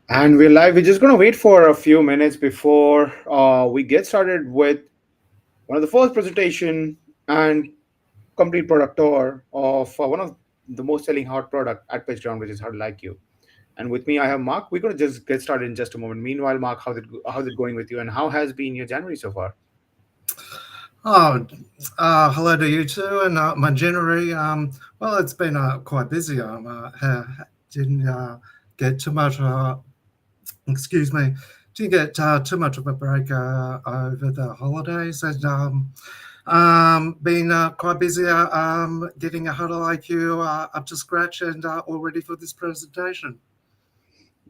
And we're live. We're just going to wait for a few minutes before we get started with one of the first presentation and complete product tour of one of the most selling hot product at PitchGround, which is HuddleIQ. And with me, I have Mark. We're going to just get started in just a moment. Meanwhile, Mark, how's it going with you, and how has been your January so far? Oh, hello to you too, and my January. Well, it's been quite busy. Didn't get too much. Excuse me, didn't get too much of a break over the holidays, and been quite busy getting a Huddle IQ up to scratch and all ready for this presentation.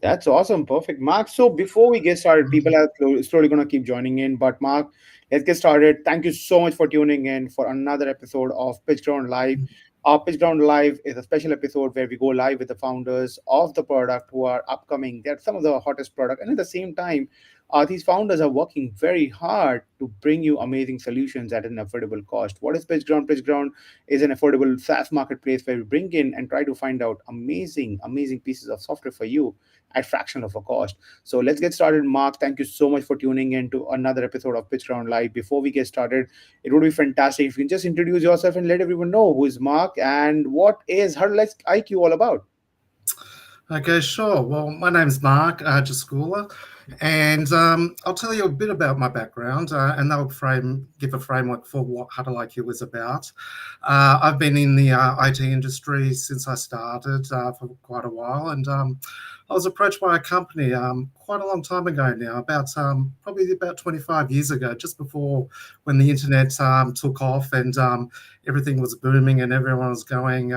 That's awesome. Perfect. Mark, so before we get started, people are slowly going to keep joining in. But Mark, let's get started. Thank you so much for tuning in for another episode of PitchGround Live. Our PitchGround Live is a special episode where we go live with the founders of the product who are upcoming. They're some of the hottest product. And at the same time, these founders are working very hard to bring you amazing solutions at an affordable cost. What is PitchGround? PitchGround is an affordable SaaS marketplace where we bring in and try to find out amazing pieces of software for you at fraction of a cost. So let's get started. Mark, thank you so much for tuning in to another episode of PitchGround Live. Before we get started, it would be fantastic if you can just introduce yourself and let everyone know who is Mark and what is HuddleIQ all about. Okay, sure. Well, my name's Mark Jaskula, and I'll tell you a bit about my background, and that'll give a framework for what Huddle IQ is about. I've been in the IT industry since I started for quite a while, and I was approached by a company quite a long time ago now, about probably about 25 years ago, just before when the internet took off and everything was booming and everyone was going.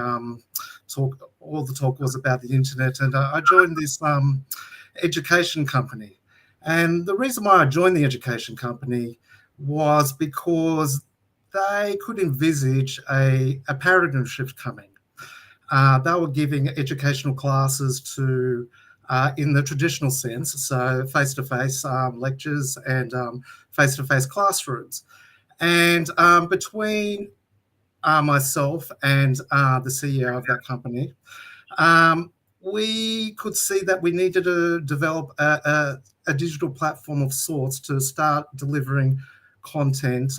All the talk was about the internet, and I joined this education company. And the reason why I joined the education company was because they could envisage a paradigm shift coming. They were giving educational classes to in the traditional sense, so face-to-face lectures and face-to-face classrooms. And between myself and the CEO of that company, we could see that we needed to develop a digital platform of sorts to start delivering content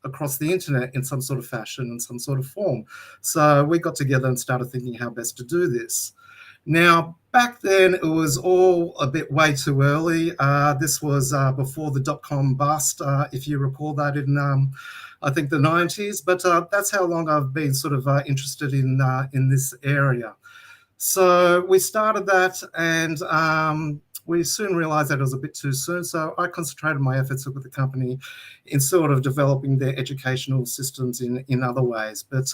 across the internet in some sort of fashion, in some sort of form. So we got together and started thinking how best to do this. Now, back then, it was all a bit way too early. This was before the dot-com bust, if you recall that in, I think, the 90s. But that's how long I've been sort of interested in this area. So we started that, and we soon realized that it was a bit too soon. So I concentrated my efforts with the company in sort of developing their educational systems in other ways. But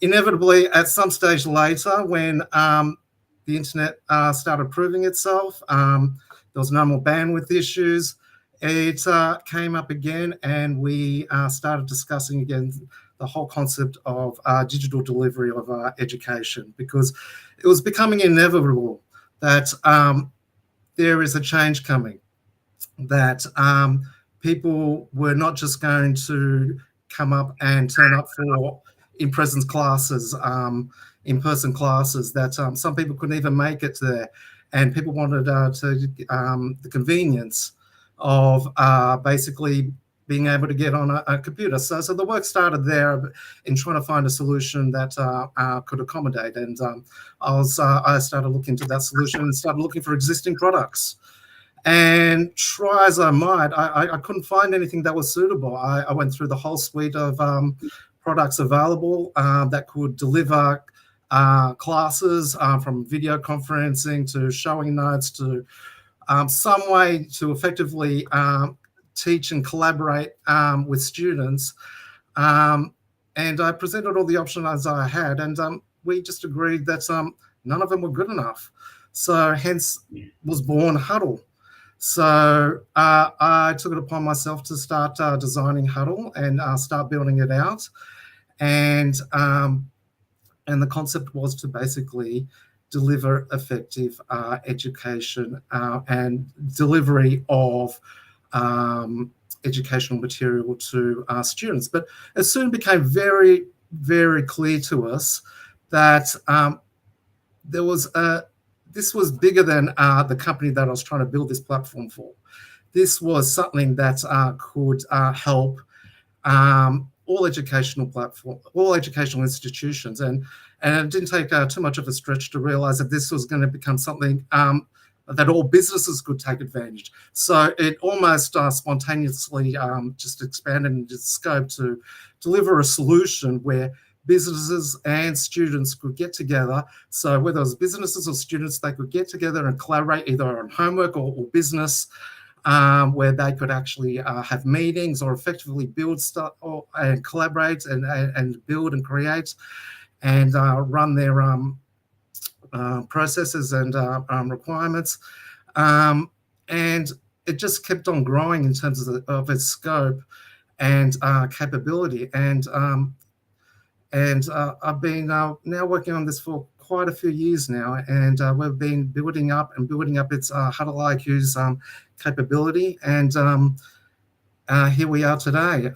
inevitably, at some stage later, when the internet started proving itself, there was no more bandwidth issues. It came up again, and we started discussing again the whole concept of digital delivery of education, because it was becoming inevitable that there is a change coming, that people were not just going to come up and turn up for in-person classes, that some people couldn't even make it there, and people wanted the convenience of basically being able to get on a computer. So the work started there in trying to find a solution that could accommodate. And I started looking into that solution and started looking for existing products. And try as I might, I couldn't find anything that was suitable. I went through the whole suite of products available that could deliver classes, from video conferencing to showing notes to some way to effectively teach and collaborate with students. And I presented all the options I had, and we just agreed that none of them were good enough. So hence was born Huddle. So I took it upon myself to start designing Huddle and start building it out. And the concept was to basically deliver effective education and delivery of educational material to students. But it soon became very clear to us that there was this was bigger than the company that I was trying to build this platform for. This was something that could help all educational institutions, and it didn't take too much of a stretch to realize that this was going to become something that all businesses could take advantage. So it almost spontaneously just expanded in its scope to deliver a solution where businesses and students could get together. So whether it was businesses or students, they could get together and collaborate either on homework or business, where they could actually have meetings or effectively build stuff and collaborate and build and create and run their processes and requirements. And it just kept on growing in terms of its scope and capability. And I've been now working on this for quite a few years now, and we've been building up its HuddleIQ's capability, and here we are today,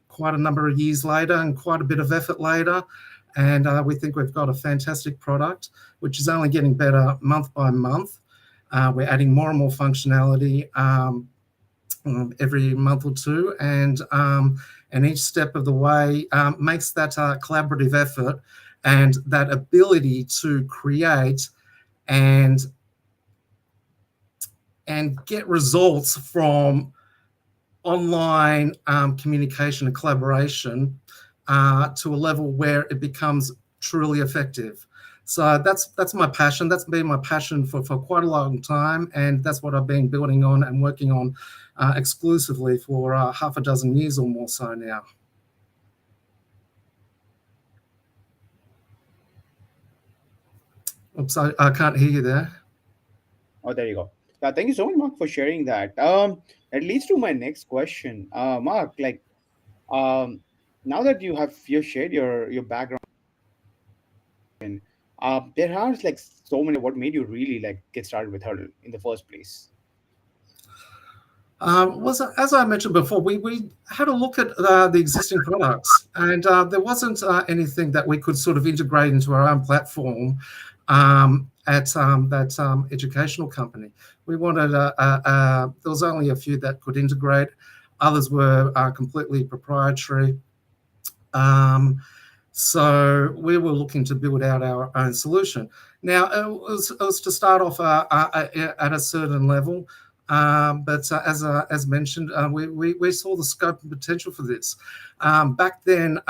quite a number of years later and quite a bit of effort later, and we think we've got a fantastic product, which is only getting better month by month. We're adding more and more functionality every month or two, and each step of the way makes that collaborative effort and that ability to create and get results from online communication and collaboration to a level where it becomes truly effective. So that's my passion. That's been my passion for quite a long time, and that's what I've been building on and working on exclusively for half a dozen years or more so now. Oops, I can't hear you there. Oh, there you go. Thank you so much, Mark, for sharing that. It leads to my next question. Mark, like, um, now that you shared your background, there are like so many. What made you really like get started with Hurdle in the first place? Was as I mentioned before, we had a look at the existing products, and there wasn't anything that we could sort of integrate into our own platform at that educational company. We wanted there was only a few that could integrate. Others were completely proprietary. So we were looking to build out our own solution. Now, it was to start off at a certain level, but as mentioned, we saw the scope and potential for this. Back then,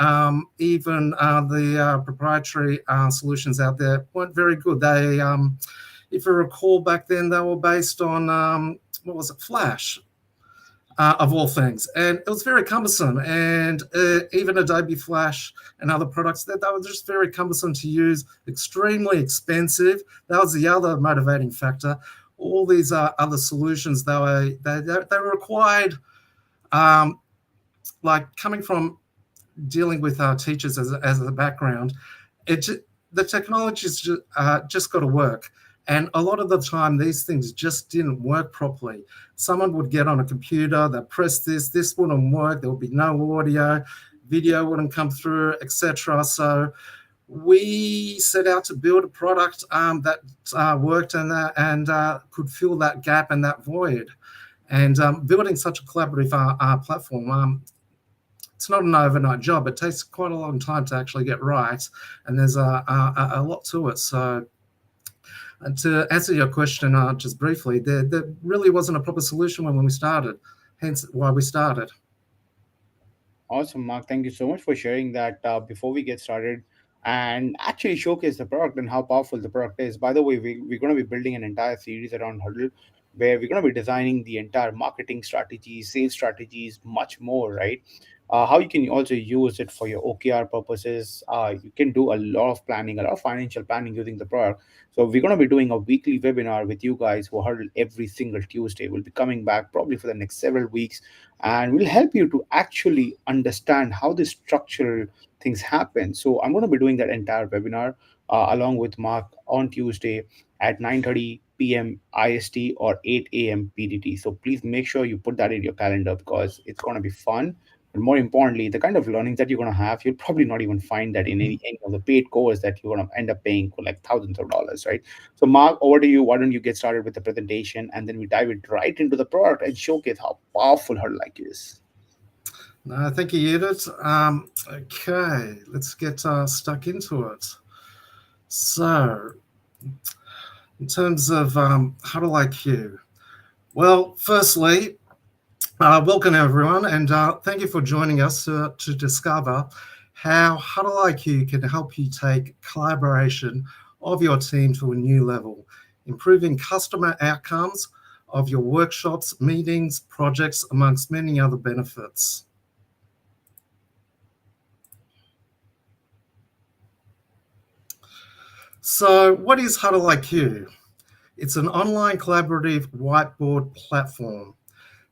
even the proprietary solutions out there weren't very good. They, if you recall, back then they were based on what was it, Flash, of all things. And it was very cumbersome. And even Adobe Flash and other products, that were just very cumbersome to use, extremely expensive. That was the other motivating factor. All these other solutions, they required, like coming from dealing with teachers as a background, the technology's just got to work. And a lot of the time, these things just didn't work properly. Someone would get on a computer, they'd press this wouldn't work, there would be no audio, video wouldn't come through, etc. So we set out to build a product that worked and could fill that gap and that void. And building such a collaborative platform, it's not an overnight job. It takes quite a long time to actually get right, and there's a lot to it. So, and to answer your question just briefly, there really wasn't a proper solution when we started, hence why we started. Awesome, Mark. Thank you so much for sharing that. Before we get started and actually showcase the product and how powerful the product is. By the way, we're going to be building an entire series around Huddle where we're going to be designing the entire marketing strategies, sales strategies, much more, right? How you can also use it for your OKR purposes. You can do a lot of planning, a lot of financial planning using the product. So we're going to be doing a weekly webinar with you guys for Huddle every single Tuesday. We'll be coming back probably for the next several weeks, and we'll help you to actually understand how the structural things happen. So I'm going to be doing that entire webinar along with Mark on Tuesday at 9:30 p.m. IST or 8 a.m. PDT. So please make sure you put that in your calendar because it's going to be fun. But more importantly, the kind of learnings that you're going to have, you'll probably not even find that in any of the paid course that you're going to end up paying for like thousands of dollars, right? So, Mark, over to you. Why don't you get started with the presentation, and then we dive it right into the product and showcase how powerful HuddleIQ is. No, thank you, Edith. Okay, let's get stuck into it. So, in terms of HuddleIQ, well, firstly, welcome everyone, and thank you for joining us to discover how HuddleIQ can help you take collaboration of your team to a new level, improving customer outcomes of your workshops, meetings, projects, amongst many other benefits. So what is HuddleIQ? It's an online collaborative whiteboard platform.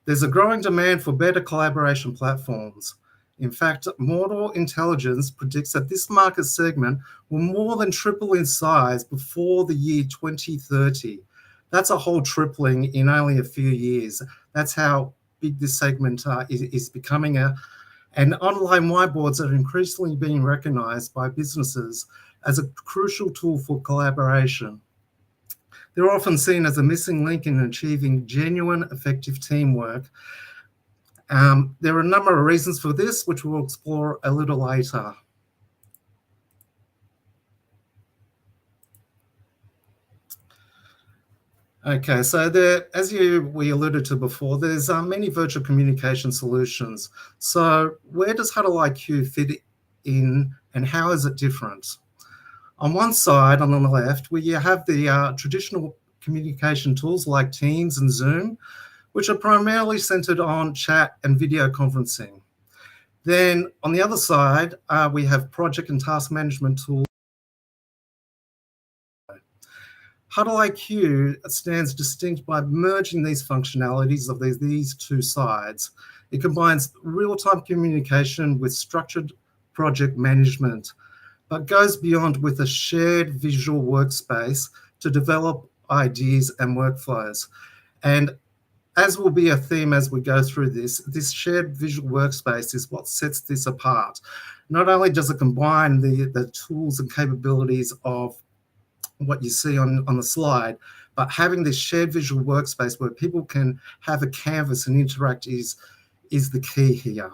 There's a growing demand for better collaboration platforms. In fact, Mortal Intelligence predicts that this market segment will more than triple in size before the year 2030. That's a whole tripling in only a few years. That's how big this segment is becoming. And online whiteboards are increasingly being recognized by businesses as a crucial tool for collaboration. They're often seen as a missing link in achieving genuine, effective teamwork. There are a number of reasons for this, which we'll explore a little later. Okay, so as we alluded to before, there's many virtual communication solutions. So where does HuddleIQ fit in, and how is it different? On one side, on the left, where you have the traditional communication tools like Teams and Zoom, which are primarily centered on chat and video conferencing. Then on the other side, we have project and task management tools. HuddleIQ stands distinct by merging these functionalities of these two sides. It combines real-time communication with structured project management, but goes beyond with a shared visual workspace to develop ideas and workflows. And as will be a theme as we go through this shared visual workspace is what sets this apart. Not only does it combine the tools and capabilities of what you see on the slide, but having this shared visual workspace where people can have a canvas and interact is the key here.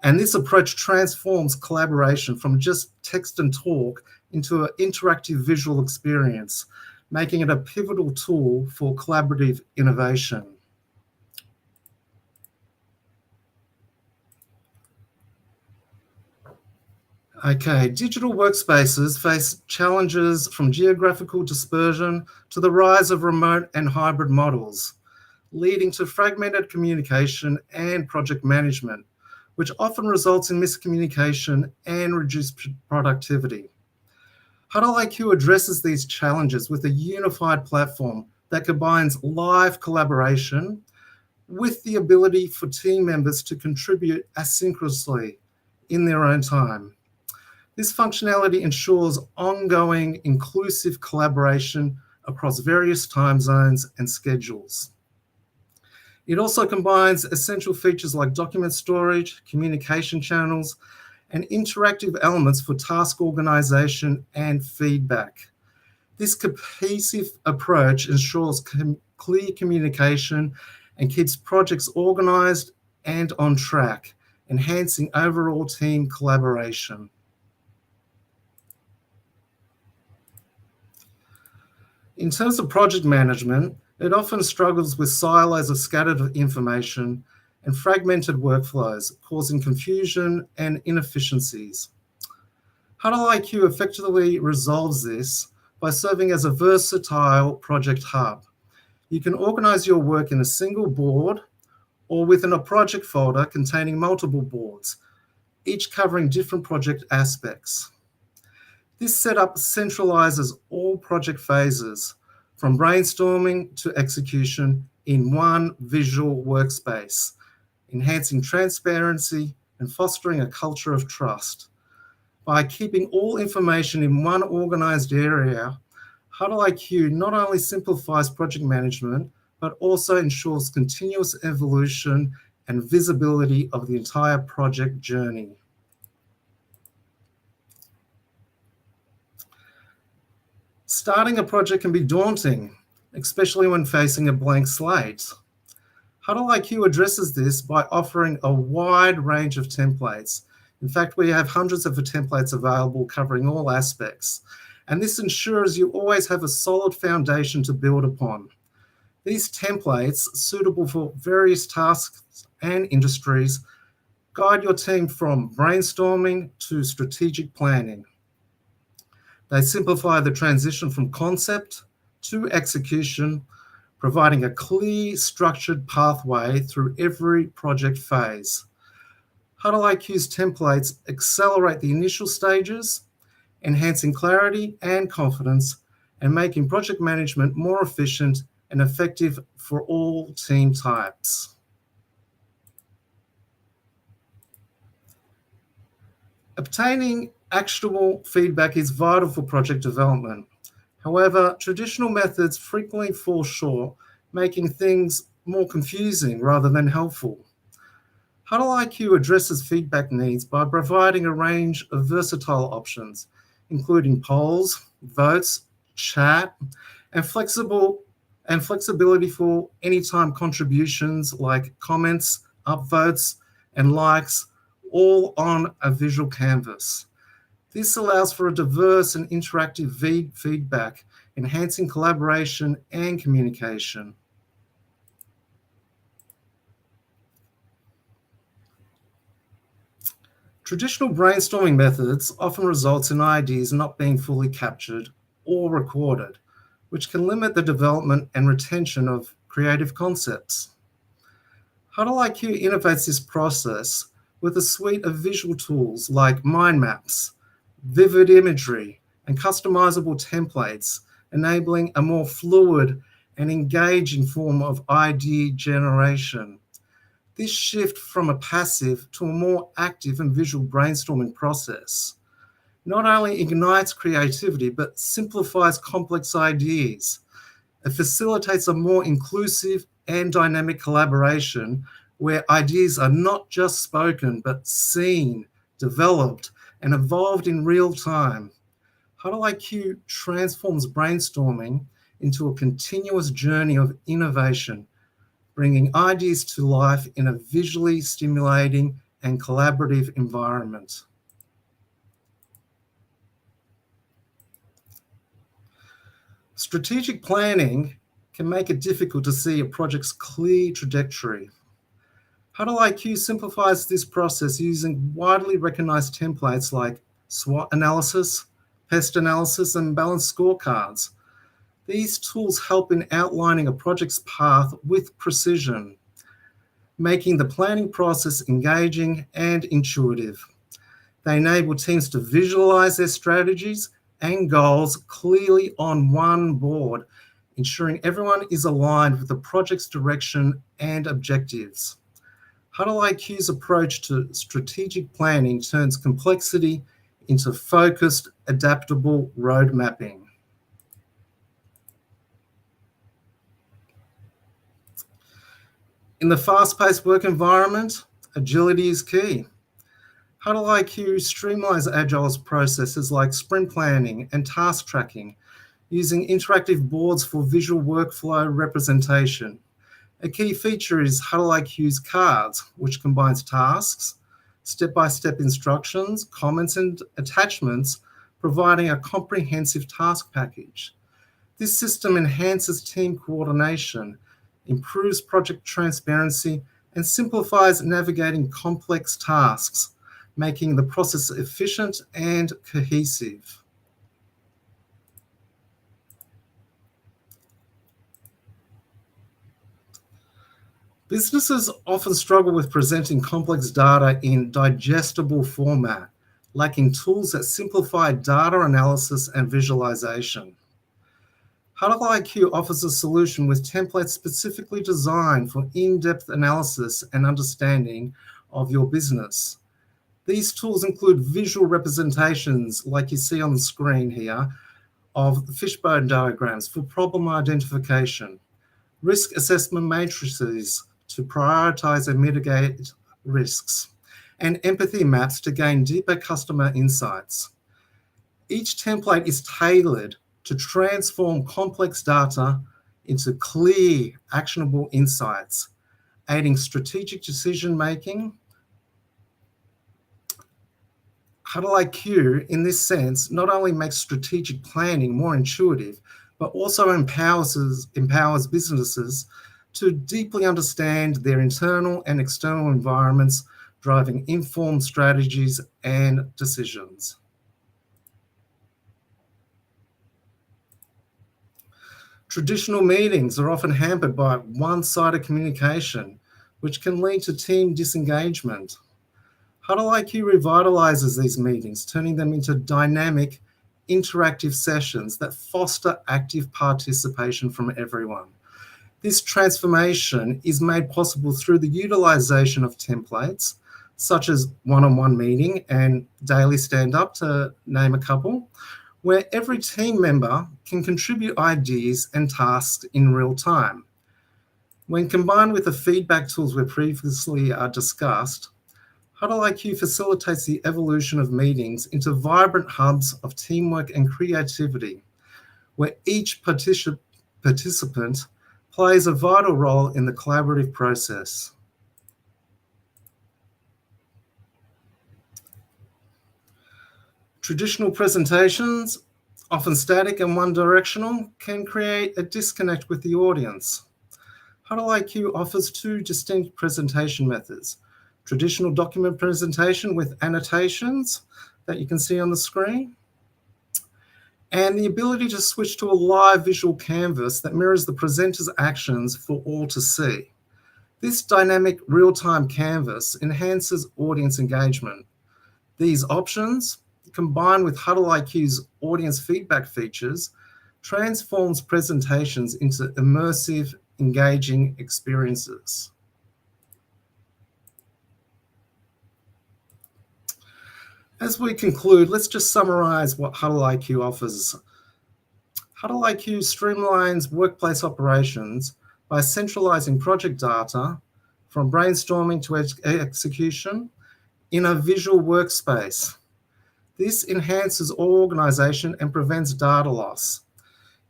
And this approach transforms collaboration from just text and talk into an interactive visual experience, making it a pivotal tool for collaborative innovation. Okay, digital workspaces face challenges from geographical dispersion to the rise of remote and hybrid models, leading to fragmented communication and project management, which often results in miscommunication and reduced productivity. HuddleIQ addresses these challenges with a unified platform that combines live collaboration with the ability for team members to contribute asynchronously in their own time. This functionality ensures ongoing inclusive collaboration across various time zones and schedules. It also combines essential features like document storage, communication channels, and interactive elements for task organization and feedback. This cohesive approach ensures clear communication and keeps projects organized and on track, enhancing overall team collaboration. In terms of project management, it often struggles with silos of scattered information and fragmented workflows, causing confusion and inefficiencies. HuddleIQ effectively resolves this by serving as a versatile project hub. You can organize your work in a single board or within a project folder containing multiple boards, each covering different project aspects. This setup centralizes all project phases, from brainstorming to execution, in one visual workspace, enhancing transparency and fostering a culture of trust. By keeping all information in one organized area, HuddleIQ not only simplifies project management, but also ensures continuous evolution and visibility of the entire project journey. Starting a project can be daunting, especially when facing a blank slate. HuddleIQ addresses this by offering a wide range of templates. In fact, we have hundreds of templates available covering all aspects, and this ensures you always have a solid foundation to build upon. These templates, suitable for various tasks and industries, guide your team from brainstorming to strategic planning. They simplify the transition from concept to execution, providing a clear, structured pathway through every project phase. HuddleIQ's templates accelerate the initial stages, enhancing clarity and confidence, and making project management more efficient and effective for all team types. Obtaining actionable feedback is vital for project development. However, traditional methods frequently fall short, making things more confusing rather than helpful. HuddleIQ addresses feedback needs by providing a range of versatile options, including polls, votes, chat, and flexibility for anytime contributions like comments, upvotes, and likes, all on a visual canvas. This allows for a diverse and interactive feedback, enhancing collaboration and communication. Traditional brainstorming methods often results in ideas not being fully captured or recorded, which can limit the development and retention of creative concepts. HuddleIQ innovates this process with a suite of visual tools like mind maps, vivid imagery, and customizable templates, enabling a more fluid and engaging form of idea generation. This shift from a passive to a more active and visual brainstorming process not only ignites creativity, but simplifies complex ideas. It facilitates a more inclusive and dynamic collaboration where ideas are not just spoken, but seen, developed, and evolved in real time. HuddleIQ transforms brainstorming into a continuous journey of innovation, bringing ideas to life in a visually stimulating and collaborative environment. Strategic planning can make it difficult to see a project's clear trajectory. HuddleIQ simplifies this process using widely recognized templates like SWOT analysis, pest analysis, and balanced scorecards. These tools help in outlining a project's path with precision, making the planning process engaging and intuitive. They enable teams to visualize their strategies and goals clearly on one board, ensuring everyone is aligned with the project's direction and objectives. HuddleIQ's approach to strategic planning turns complexity into focused, adaptable road mapping. In the fast-paced work environment, agility is key. HuddleIQ streamlines agile processes like sprint planning and task tracking, using interactive boards for visual workflow representation. A key feature is HuddleIQ's cards, which combines tasks, step-by-step instructions, comments, and attachments, providing a comprehensive task package. This system enhances team coordination, improves project transparency, and simplifies navigating complex tasks, making the process efficient and cohesive. Businesses often struggle with presenting complex data in digestible format, lacking tools that simplify data analysis and visualization. HuddleIQ offers a solution with templates specifically designed for in-depth analysis and understanding of your business. These tools include visual representations, like you see on the screen here, of fishbone diagrams for problem identification, risk assessment matrices to prioritize and mitigate risks, and empathy maps to gain deeper customer insights. Each template is tailored to transform complex data into clear, actionable insights, aiding strategic decision-making. HuddleIQ, in this sense, not only makes strategic planning more intuitive, but also empowers businesses to deeply understand their internal and external environments, driving informed strategies and decisions. Traditional meetings are often hampered by one-sided communication, which can lead to team disengagement. HuddleIQ revitalizes these meetings, turning them into dynamic, interactive sessions that foster active participation from everyone. This transformation is made possible through the utilization of templates, such as one-on-one meeting and daily stand-up, to name a couple, where every team member can contribute ideas and tasks in real time. When combined with the feedback tools we previously discussed, HuddleIQ facilitates the evolution of meetings into vibrant hubs of teamwork and creativity, where each participant plays a vital role in the collaborative process. Traditional presentations, often static and one-directional, can create a disconnect with the audience. HuddleIQ offers two distinct presentation methods: traditional document presentation with annotations that you can see on the screen, and the ability to switch to a live visual canvas that mirrors the presenter's actions for all to see. This dynamic real-time canvas enhances audience engagement. These options, combined with HuddleIQ's audience feedback features, transforms presentations into immersive, engaging experiences. As we conclude, let's just summarize what HuddleIQ offers. HuddleIQ streamlines workplace operations by centralizing project data from brainstorming to execution in a visual workspace. This enhances organization and prevents data loss.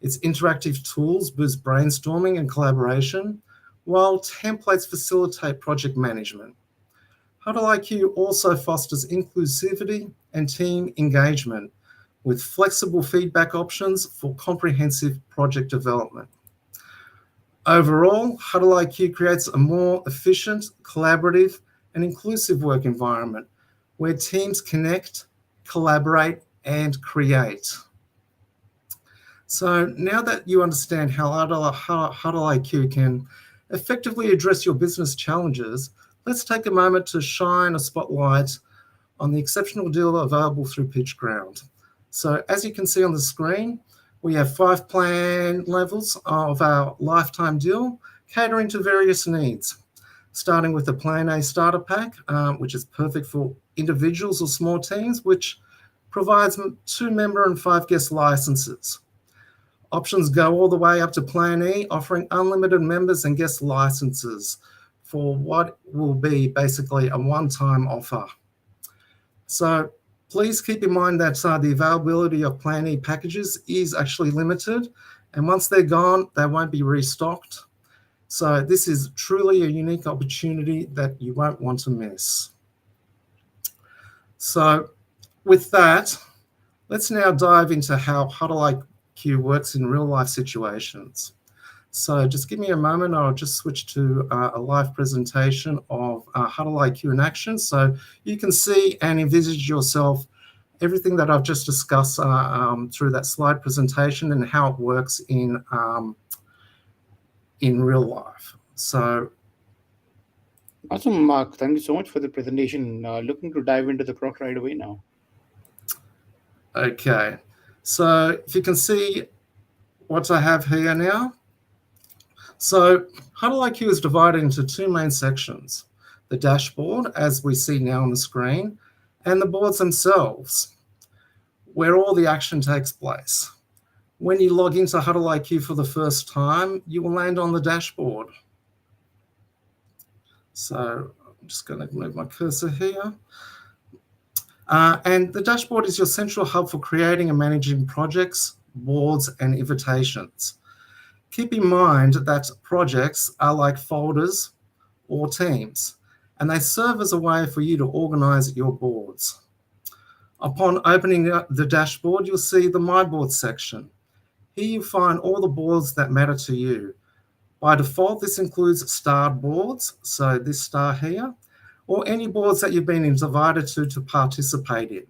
Its interactive tools boost brainstorming and collaboration, while templates facilitate project management. HuddleIQ also fosters inclusivity and team engagement with flexible feedback options for comprehensive project development. Overall, HuddleIQ creates a more efficient, collaborative, and inclusive work environment where teams connect, collaborate, and create. So now that you understand how HuddleIQ can effectively address your business challenges, let's take a moment to shine a spotlight on the exceptional deal available through PitchGround. So as you can see on the screen, we have 5 plan levels of our lifetime deal, catering to various needs, starting with the Plan A starter pack, which is perfect for individuals or small teams, which provides 2-member and 5-guest licenses. Options go all the way up to Plan E, offering unlimited members and guest licenses for what will be basically a one-time offer. So please keep in mind that the availability of Plan E packages is actually limited, and once they're gone, they won't be restocked. So this is truly a unique opportunity that you won't want to miss. So with that, let's now dive into how HuddleIQ works in real-life situations. So just give me a moment. I'll just switch to a live presentation of HuddleIQ in action, so you can see and envisage yourself everything that I've just discussed through that slide presentation and how it works in real life. So Awesome, Mark. Thank you so much for the presentation. Looking to dive into the product right away now. Okay, so if you can see what I have here now. So HuddleIQ is divided into 2 main sections: the dashboard, as we see now on the screen, and the boards themselves, where all the action takes place. When you log into HuddleIQ for the first time, you will land on the dashboard. So I'm just going to move my cursor here. And the dashboard is your central hub for creating and managing projects, boards, and invitations. Keep in mind that projects are like folders or teams, and they serve as a way for you to organize your boards. Upon opening the dashboard, you'll see the My Board section. Here you find all the boards that matter to you. By default, this includes starred boards, so this star here, or any boards that you've been invited to participate in.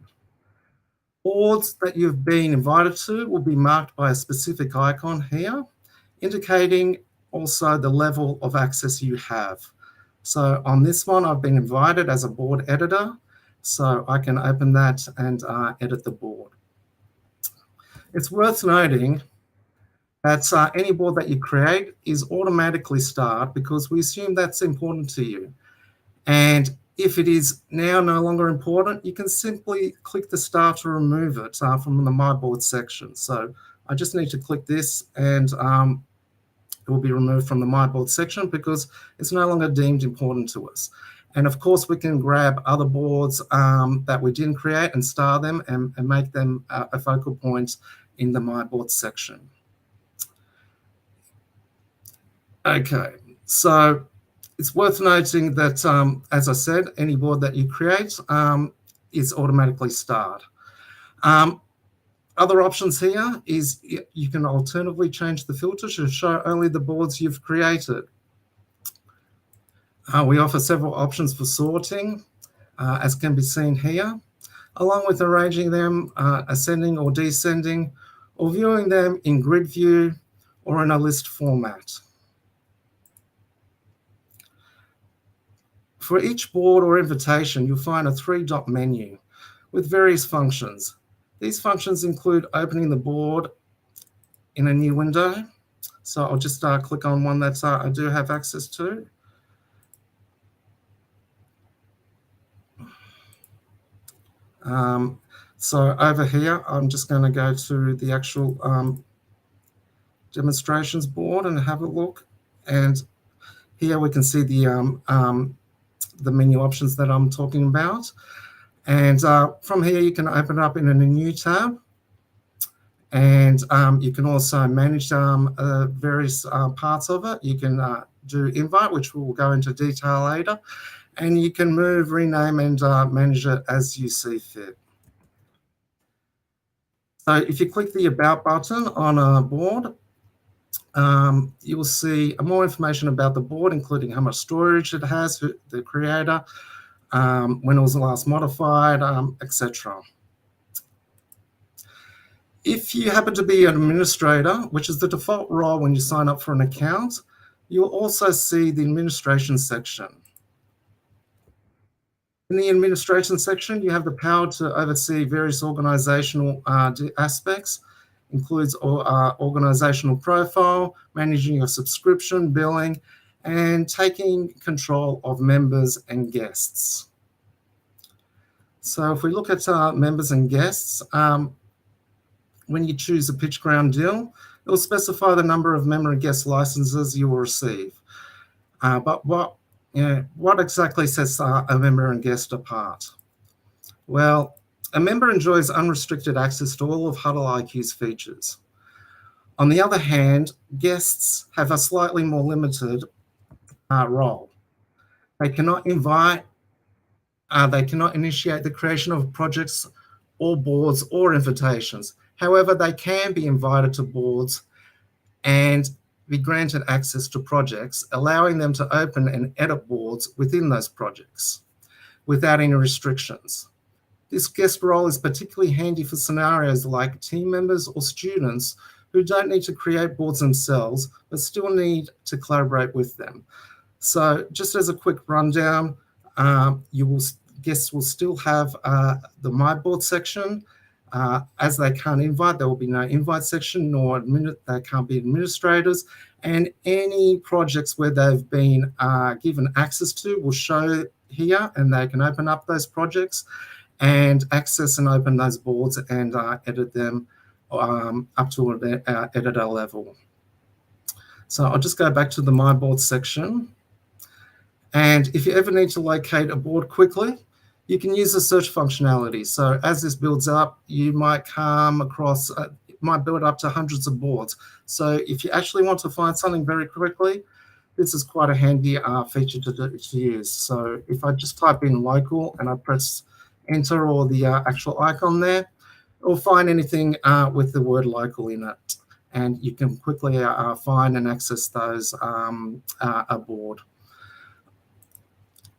Boards that you've been invited to will be marked by a specific icon here, indicating also the level of access you have. So on this one, I've been invited as a board editor, so I can open that and edit the board. It's worth noting that any board that you create is automatically starred because we assume that's important to you. And if it is now no longer important, you can simply click the star to remove it from the My Board section. So I just need to click this and it will be removed from the My Board section because it's no longer deemed important to us. And of course, we can grab other boards that we didn't create and star them and make them a focal point in the My Board section. Okay, so it's worth noting that, as I said, any board that you create is automatically starred. Other options here is you can alternatively change the filter to show only the boards you've created. We offer several options for sorting, as can be seen here, along with arranging them ascending or descending, or viewing them in grid view or in a list format. For each board or invitation, you'll find a 3-dot menu with various functions. These functions include opening the board in a new window. So I'll just click on one that I do have access to. So over here, I'm just going to go to the actual demonstrations board and have a look. And here we can see the menu options that I'm talking about. And from here, you can open it up in a new tab. And you can also manage various parts of it. You can do invite, which we'll go into detail later. And you can move, rename, and manage it as you see fit. So if you click the About button on a board, you will see more information about the board, including how much storage it has, the creator, when it was last modified, etc. If you happen to be an administrator, which is the default role when you sign up for an account, you'll also see the administration section. In the administration section, you have the power to oversee various organizational aspects, includes organizational profile, managing your subscription, billing, and taking control of members and guests. So if we look at members and guests, when you choose a PitchGround deal, it will specify the number of member and guest licenses you will receive. But what exactly sets a member and guest apart? Well, a member enjoys unrestricted access to all of HuddleIQ's features. On the other hand, guests have a slightly more limited role. They cannot invite, they cannot initiate the creation of projects or boards or invitations. However, they can be invited to boards and be granted access to projects, allowing them to open and edit boards within those projects without any restrictions. This guest role is particularly handy for scenarios like team members or students who don't need to create boards themselves, but still need to collaborate with them. So just as a quick rundown, guests will still have the My Board section. As they can't invite, there will be no invite section, nor they can't be administrators. And any projects where they've been given access to will show here, and they can open up those projects and access and open those boards and edit them up to an editor level. So I'll just go back to the My Board section. And if you ever need to locate a board quickly, you can use the search functionality. So as this builds up, you might come across, it might build up to hundreds of boards. So if you actually want to find something very quickly, this is quite a handy feature to use. So if I just type in local and I press enter or the actual icon there, it'll find anything with the word local in it. And you can quickly find and access those aboard.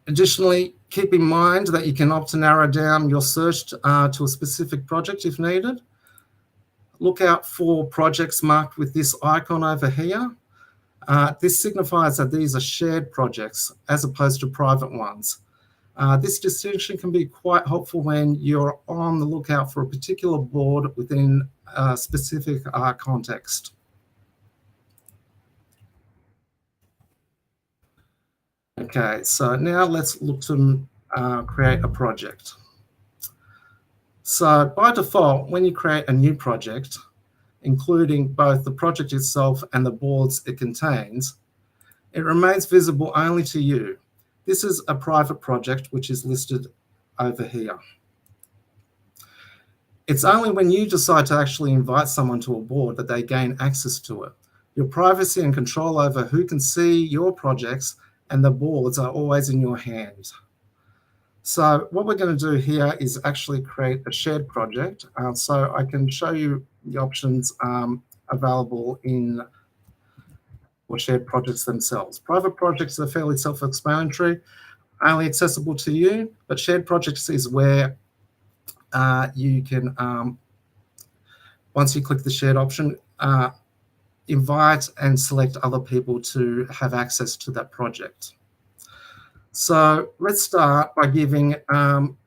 Additionally, keep in mind that you can opt to narrow down your search to a specific project if needed. Look out for projects marked with this icon over here. This signifies that these are shared projects as opposed to private ones. This distinction can be quite helpful when you're on the lookout for a particular board within a specific context. Okay, so now let's look to create a project. So by default, when you create a new project, including both the project itself and the boards it contains, it remains visible only to you. This is a private project, which is listed over here. It's only when you decide to actually invite someone to a board that they gain access to it. Your privacy and control over who can see your projects and the boards are always in your hands. So what we're going to do here is actually create a shared project. So I can show you the options available in or shared projects themselves. Private projects are fairly self-explanatory, only accessible to you, but shared projects is where you can, once you click the shared option, invite and select other people to have access to that project. So let's start by giving,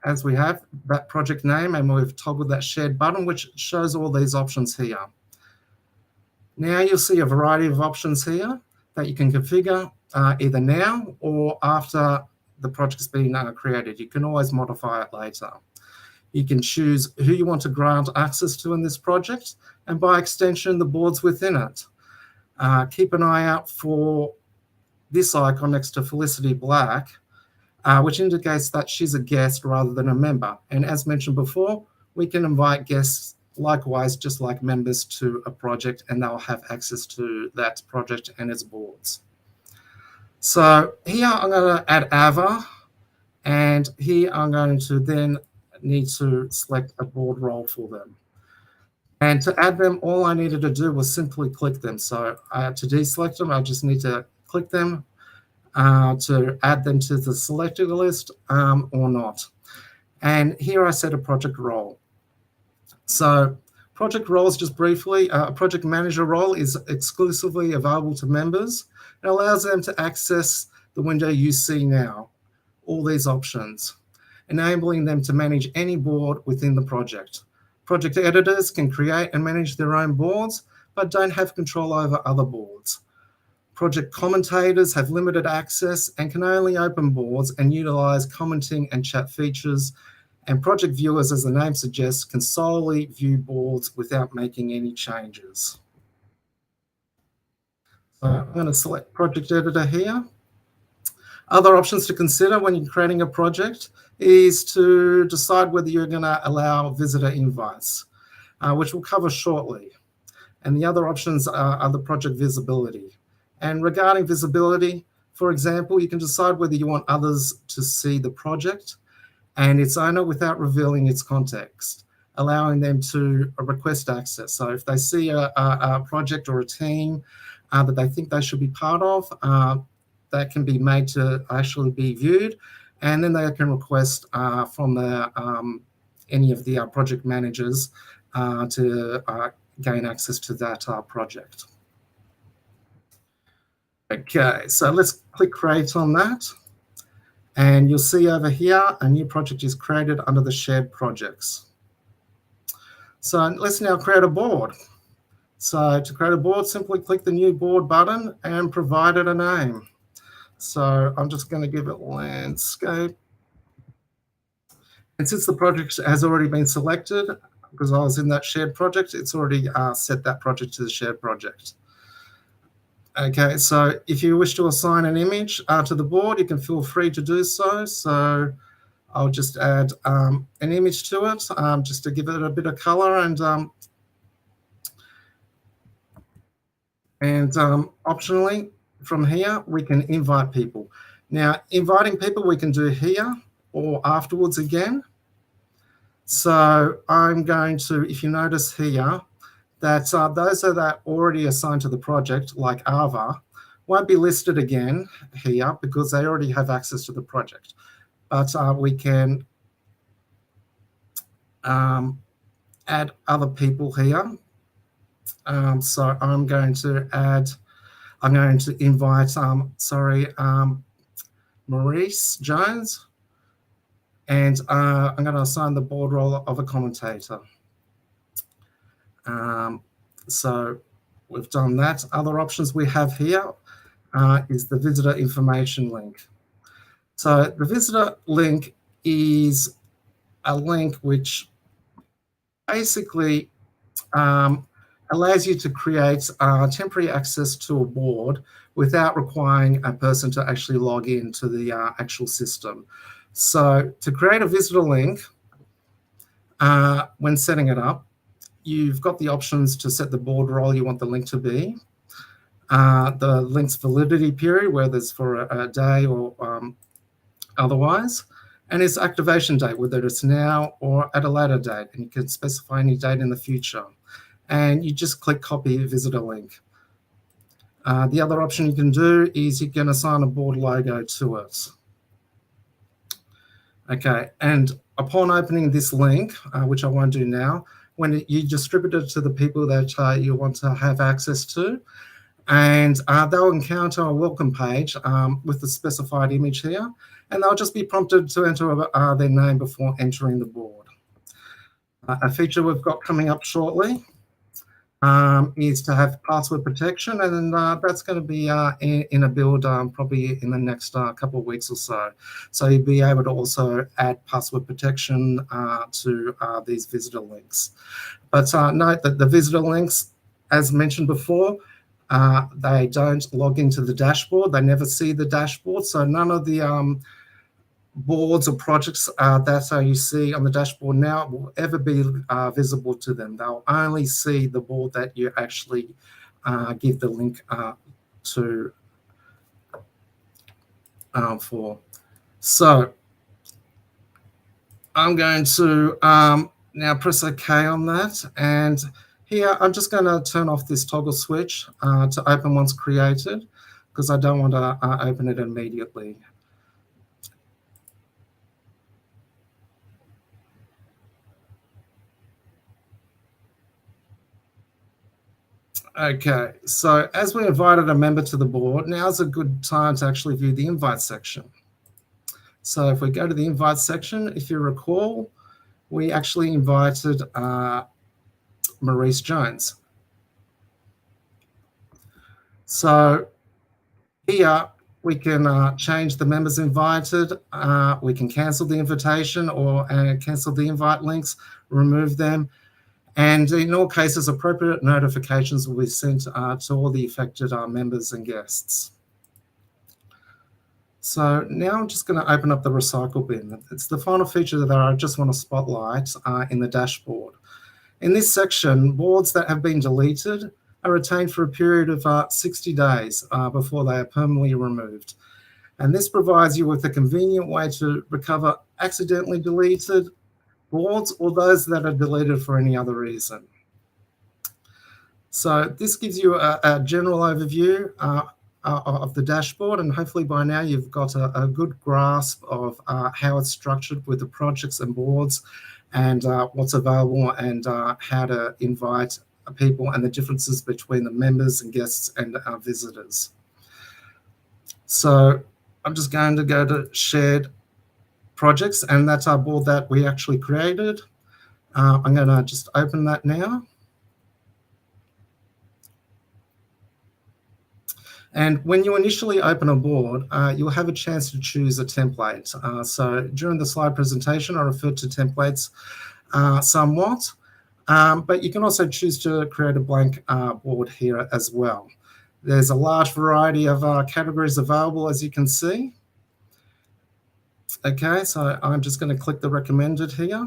as we have, that project name, and we've toggled that shared button, which shows all these options here. Now you'll see a variety of options here that you can configure either now or after the project's been created. You can always modify it later. You can choose who you want to grant access to in this project, and by extension, the boards within it. Keep an eye out for this icon next to Felicity Black, which indicates that she's a guest rather than a member. And as mentioned before, we can invite guests likewise, just like members to a project, and they'll have access to that project and its boards. So here I'm going to add Ava, and here I'm going to then need to select a board role for them. And to add them, all I needed to do was simply click them. So to deselect them, I just need to click them to add them to the selected list or not. And here I set a project role. So project roles, just briefly, a project manager role is exclusively available to members. It allows them to access the window you see now, all these options, enabling them to manage any board within the project. Project editors can create and manage their own boards, but don't have control over other boards. Project commentators have limited access and can only open boards and utilize commenting and chat features. And project viewers, as the name suggests, can solely view boards without making any changes. So I'm going to select project editor here. Other options to consider when you're creating a project is to decide whether you're going to allow visitor invites, which we'll cover shortly. And the other options are the project visibility. And regarding visibility, for example, you can decide whether you want others to see the project and its owner without revealing its context, allowing them to request access. So if they see a project or a team that they think they should be part of, that can be made to actually be viewed, and then they can request from any of the project managers to gain access to that project. Okay, so let's click create on that. And you'll see over here, a new project is created under the shared projects. So let's now create a board. So to create a board, simply click the new board button and provide it a name. So I'm just going to give it landscape. And since the project has already been selected, because I was in that shared project, it's already set that project to the shared project. Okay, so if you wish to assign an image to the board, you can feel free to do so. So I'll just add an image to it just to give it a bit of color, and optionally from here, we can invite people. Now, inviting people we can do here or afterwards again. So I'm going to, if you notice here, that those that are already assigned to the project, like Ava, won't be listed again here because they already have access to the project. But we can add other people here. So I'm going to invite, Maurice Jones, and I'm going to assign the board role of a commentator. So we've done that. Other options we have here is the visitor information link. So the visitor link is a link which basically allows you to create temporary access to a board without requiring a person to actually log into the actual system. So to create a visitor link, when setting it up, you've got the options to set the board role you want the link to be, the link's validity period, whether it's for a day or otherwise, and its activation date, whether it's now or at a later date, and you can specify any date in the future. And you just click copy visitor link. The other option you can do is you can assign a board logo to it. Okay, and upon opening this link, which I won't do now, when you distribute it to the people that you want to have access to, and they'll encounter a welcome page with the specified image here, and they'll just be prompted to enter their name before entering the board. A feature we've got coming up shortly is to have password protection, and that's going to be in a build probably in the next couple of weeks or so. So you'll be able to also add password protection to these visitor links. But note that the visitor links, as mentioned before, they don't log into the dashboard. They never see the dashboard. So none of the boards or projects that you see on the dashboard now will ever be visible to them. They'll only see the board that you actually give the link to for. So I'm going to now press OK on that, and here I'm just going to turn off this toggle switch to open once created, because I don't want to open it immediately. Okay, so as we invited a member to the board, now's a good time to actually view the invite section. So if we go to the invite section, if you recall, we actually invited Maurice Jones. So here we can change the members invited, we can cancel the invitation or cancel the invite links, remove them. And in all cases, appropriate notifications will be sent to all the affected members and guests. So now I'm just going to open up the recycle bin. It's the final feature that I just want to spotlight in the dashboard. In this section, boards that have been deleted are retained for a period of 60 days before they are permanently removed. And this provides you with a convenient way to recover accidentally deleted boards or those that are deleted for any other reason. So this gives you a general overview of the dashboard, and hopefully by now you've got a good grasp of how it's structured with the projects and boards, and what's available, and how to invite people, and the differences between the members and guests and visitors. So I'm just going to go to shared projects, and that's our board that we actually created. I'm going to just open that now. And when you initially open a board, you'll have a chance to choose a template. So during the slide presentation, I referred to templates somewhat, but you can also choose to create a blank board here as well. There's a large variety of categories available, as you can see. Okay, so I'm just going to click the recommended here.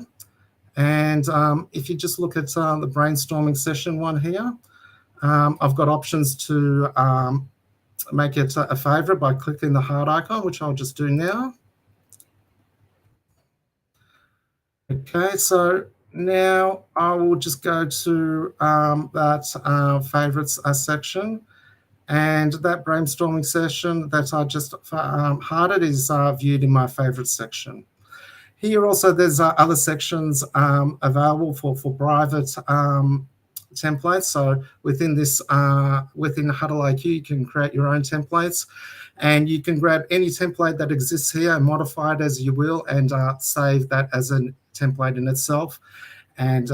And if you just look at the brainstorming session one here, I've got options to make it a favorite by clicking the heart icon, which I'll just do now. Okay, so now I will just go to that favorites section, and that brainstorming session that I just hearted is viewed in my favorites section. Here also there's other sections available for private templates. So within this, within HuddleIQ, you can create your own templates, and you can grab any template that exists here and modify it as you will, and save that as a template in itself, and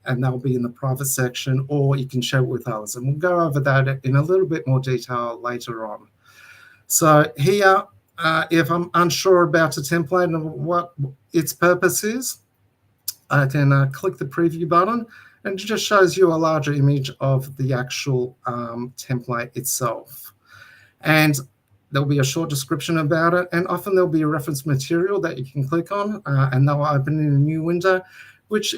that'll be in the private section, or you can share it with others. And we'll go over that in a little bit more detail later on. So here, if I'm unsure about a template and what its purpose is, I can click the preview button, and it just shows you a larger image of the actual template itself. And there'll be a short description about it, and often there'll be a reference material that you can click on, and they'll open in a new window, which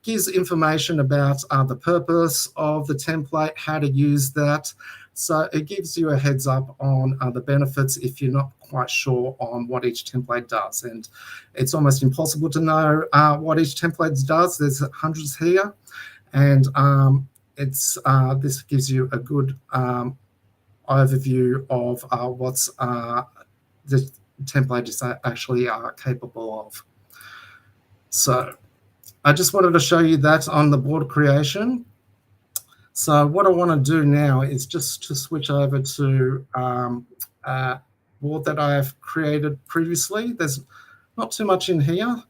gives information about the purpose of the template, how to use that. So it gives you a heads up on the benefits if you're not quite sure on what each template does. And it's almost impossible to know what each template does. There's hundreds here, and this gives you a good overview of what's the template is actually capable of. So I just wanted to show you that on the board creation. So what I want to do now is just to switch over to a board that I have created previously. There's not too much in here.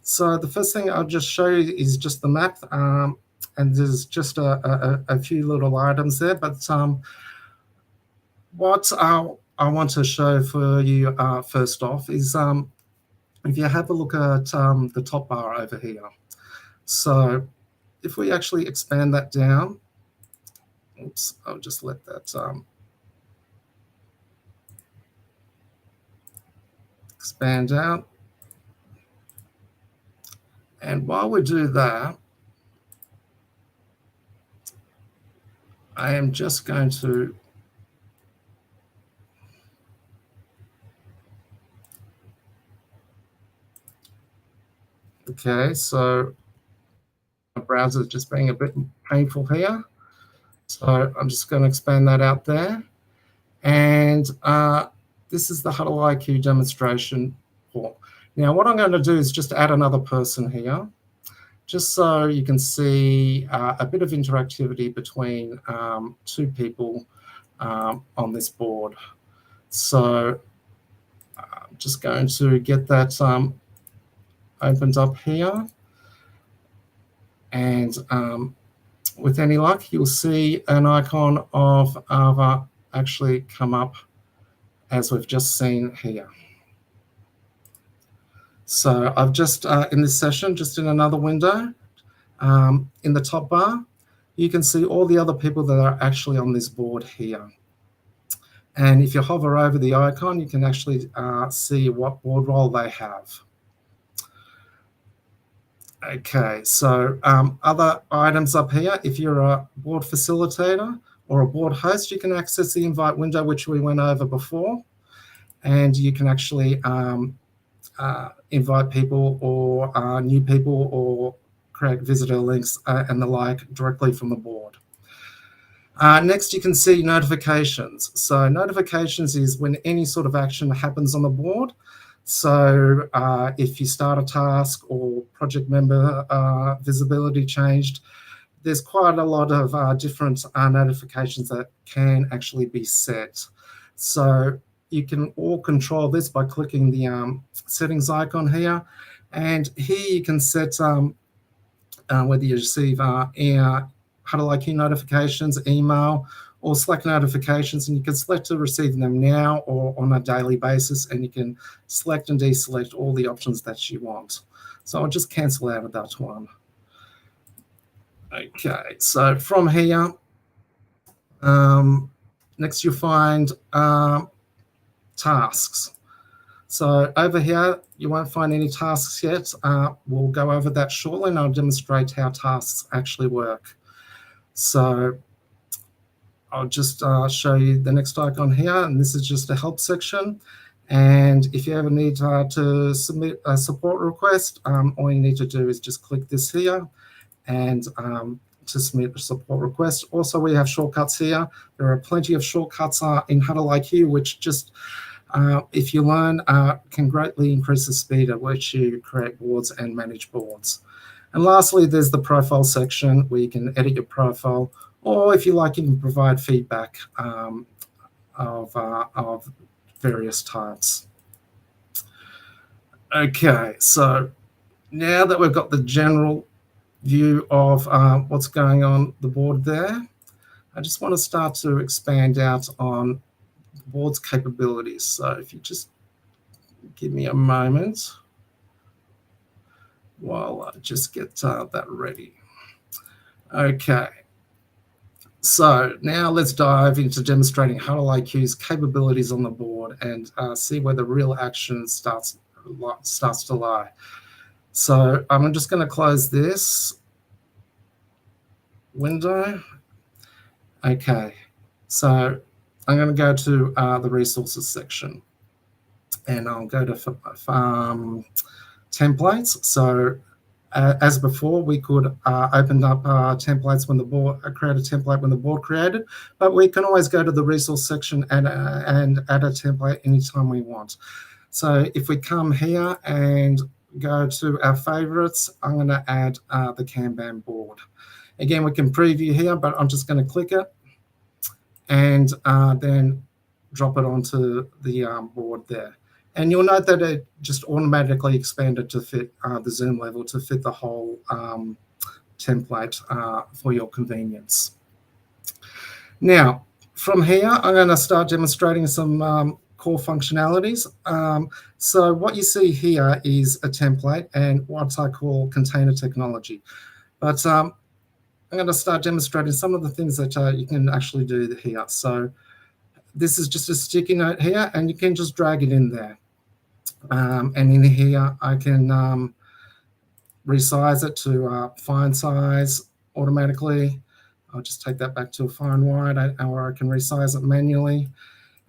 So the first thing I'll just show you is just the map, and there's just a few little items there. But what I want to show for you first off is if you have a look at the top bar over here. So if we actually expand that down, oops, I'll just let that expand out. And while we do that, I am just going to okay, so my browser is just being a bit painful here. So I'm just going to expand that out there. And this is the HuddleIQ demonstration port. Now, what I'm going to do is just add another person here, just so you can see a bit of interactivity between two people on this board. So I'm just going to get that opened up here. And with any luck, you'll see an icon of Ava actually come up as we've just seen here. So I've just, in this session, just in another window, in the top bar, you can see all the other people that are actually on this board here. And if you hover over the icon, you can actually see what board role they have. Okay, so other items up here, if you're a board facilitator or a board host, you can access the invite window, which we went over before, and you can actually invite people or new people or create visitor links and the like directly from the board. Next, you can see notifications. So notifications is when any sort of action happens on the board. So if you start a task or project member visibility changed, there's quite a lot of different notifications that can actually be set. So you can all control this by clicking the settings icon here. And here you can set whether you receive HuddleIQ notifications, email, or Slack notifications, and you can select to receive them now or on a daily basis, and you can select and deselect all the options that you want. So I'll just cancel out of that one. Okay, so from here, Next, you'll find tasks. So over here, you won't find any tasks yet. We'll go over that shortly, and I'll demonstrate how tasks actually work. So I'll just show you the next icon here, and this is just a help section. And if you ever need to submit a support request, all you need to do is just click this here and to submit a support request. Also, we have shortcuts here. There are plenty of shortcuts in HuddleIQ, which just, if you learn, can greatly increase the speed at which you create boards and manage boards. And lastly, there's the profile section where you can edit your profile, or if you like, you can provide feedback of various types. Okay, so now that we've got the general view of what's going on the board there, I just want to start to expand out on the board's capabilities. So if you just give me a moment while I just get that ready. Okay. So now let's dive into demonstrating HuddleIQ's capabilities on the board and see where the real action starts to lie. So I'm just going to close this window. Okay, so I'm going to go to the resources section, and I'll go to templates. So as before, we could open up templates when the board, create a template when the board created, but we can always go to the resource section and add a template anytime we want. So if we come here and go to our favorites, I'm going to add the Kanban board. Again, we can preview here, but I'm just going to click it and then drop it onto the board there. And you'll note that it just automatically expanded to fit the zoom level to fit the whole template for your convenience. Now, from here, I'm going to start demonstrating some core functionalities. So what you see here is a template and what I call container technology. But I'm going to start demonstrating some of the things that you can actually do here. So this is just a sticky note here, and you can just drag it in there. And in here, I can resize it to fine size automatically. I'll just take that back to a fine wide, or I can resize it manually.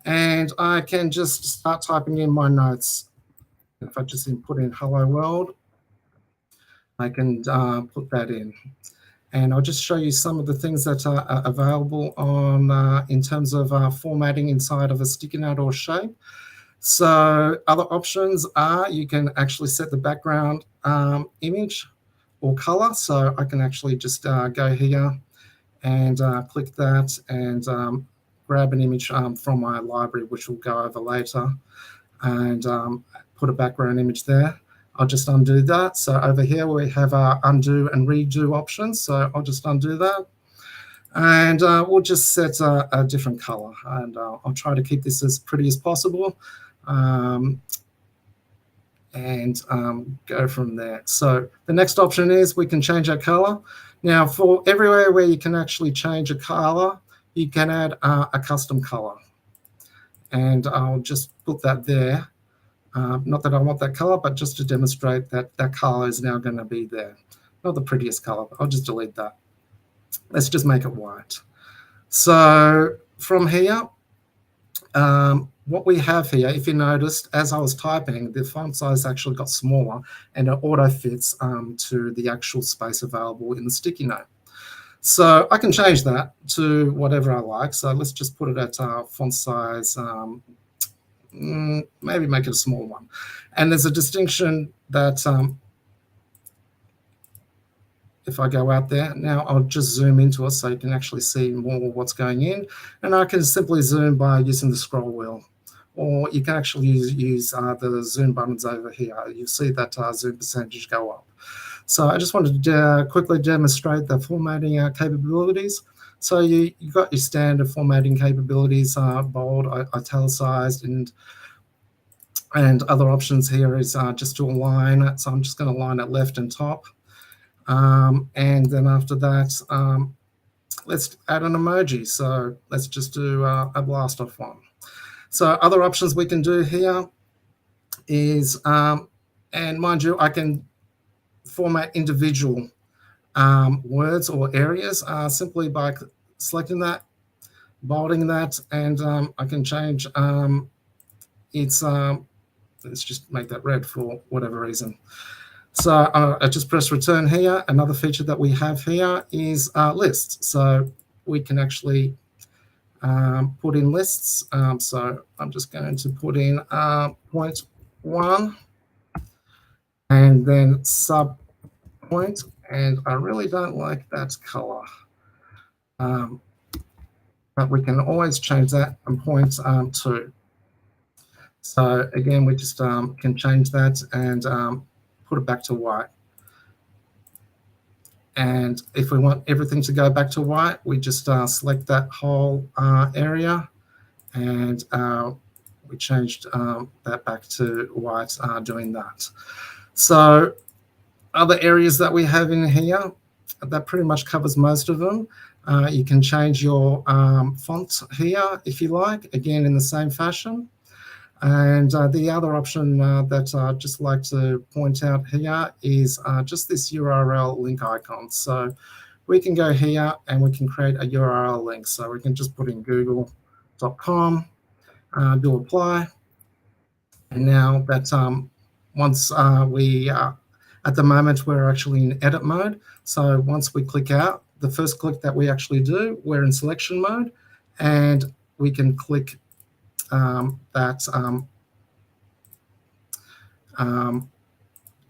And I can just start typing in my notes. If I just input in hello world, I can put that in. And I'll just show you some of the things that are available on in terms of formatting inside of a sticky note or shape. So other options are you can actually set the background image or color. So I can actually just go here and click that and grab an image from my library, which we'll go over later, and put a background image there. I'll just undo that. So over here we have our undo and redo options. So I'll just undo that. And we'll just set a different color. And I'll try to keep this as pretty as possible. And go from there. So the next option is we can change our color. Now for everywhere where you can actually change a color, you can add a custom color. And I'll just put that there. Not that I want that color, but just to demonstrate that that color is now going to be there. Not the prettiest color, but I'll just delete that. Let's just make it white. So from here, what we have here, if you noticed, as I was typing, the font size actually got smaller and it auto fits to the actual space available in the sticky note. So I can change that to whatever I like. So let's just put it at font size, maybe make it a small one. And there's a distinction that if I go out there, now I'll just zoom into it so you can actually see more what's going in. And I can simply zoom by using the scroll wheel. Or you can actually use the zoom buttons over here. You'll see that zoom percentage go up. So I just wanted to quickly demonstrate the formatting capabilities. So you've got your standard formatting capabilities, bold, italicized, and other options here is just to align it. So I'm just going to align it left and top. And then after that, let's add an emoji. So let's just do a blast off one. So other options we can do here is, and mind you, I can format individual words or areas simply by selecting that, bolding that, and I can change its, let's just make that red for whatever reason. So I just press return here. Another feature that we have here is lists. So we can actually put in lists. So I'm just going to put in point 1 and then sub point. And I really don't like that color. But we can always change that and point 2. So again, we just can change that and put it back to white. And if we want everything to go back to white, we just select that whole area, and we changed that back to white doing that. So other areas that we have in here, that pretty much covers most of them. You can change your font here if you like, again in the same fashion. And the other option that I'd just like to point out here is just this URL link icon. So we can go here and we can create a URL link. So we can just put in google.com, do apply. And now that once we at the moment, we're actually in edit mode. So once we click out, the first click that we actually do, we're in selection mode, and we can click that.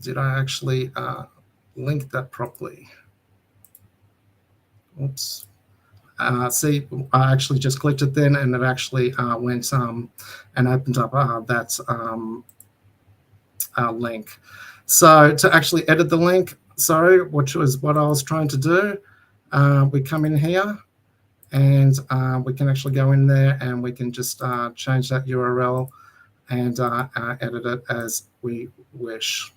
Did I actually link that properly? Oops. See, I actually just clicked it then, and it actually went and opened up that link. So to actually edit the link, sorry, which was what I was trying to do, we come in here and we can actually go in there and we can just change that URL and edit it as we wish.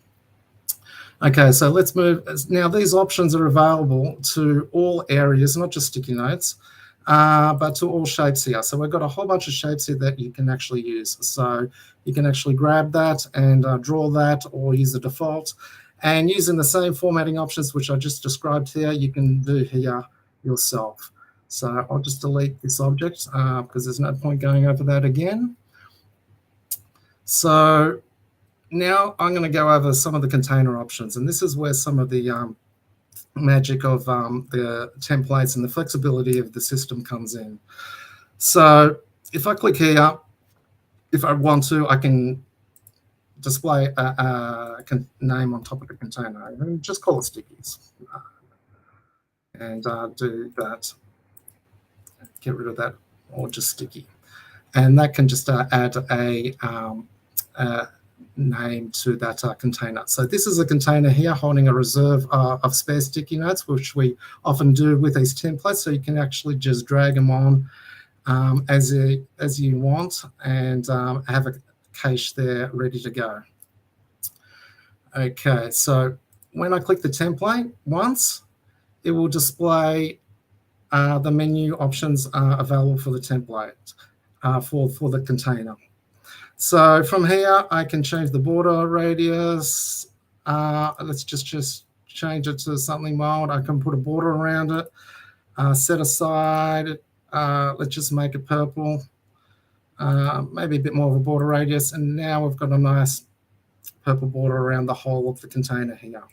Okay, so let's move. Now these options are available to all areas, not just sticky notes, but to all shapes here. So we've got a whole bunch of shapes here that you can actually use. So you can actually grab that and draw that, or use the default. And using the same formatting options which I just described here, you can do here yourself. So I'll just delete this object because there's no point going over that again. So now I'm going to go over some of the container options, and this is where some of the magic of the templates and the flexibility of the system comes in. So if I click here, if I want to, I can display a name on top of the container and just call it stickies, and do that. Get rid of that, or just sticky, and that can just add a name to that container. So this is a container here holding a reserve of spare sticky notes, which we often do with these templates. So you can actually just drag them on as you want, and have a cache there ready to go. Okay, so when I click the template once, it will display the menu options available for the template for the container. So from here, I can change the border radius. Let's just change it to something mild. I can put a border around it, set aside. Let's just make it purple, maybe a bit more of a border radius. And now we've got a nice purple border around the whole of the container here.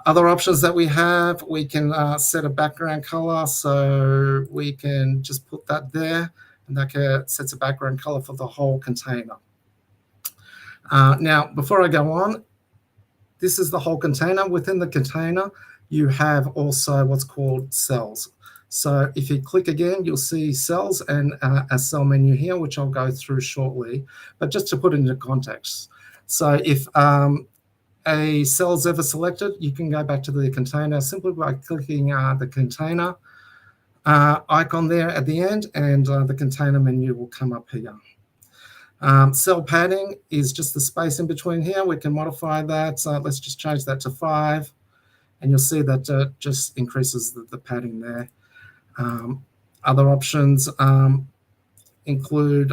Other options that we have, we can set a background color. So we can just put that there, and that sets a background color for the whole container. Now, before I go on, this is the whole container. Within the container, you have also what's called cells. So if you click again, you'll see cells and a cell menu here, which I'll go through shortly. But just to put it into context, so if a cell's ever selected, you can go back to the container simply by clicking the container icon there at the end, and the container menu will come up here. Cell padding is just the space in between here. We can modify that. Let's just change that to 5, and you'll see that just increases the padding there. Other options include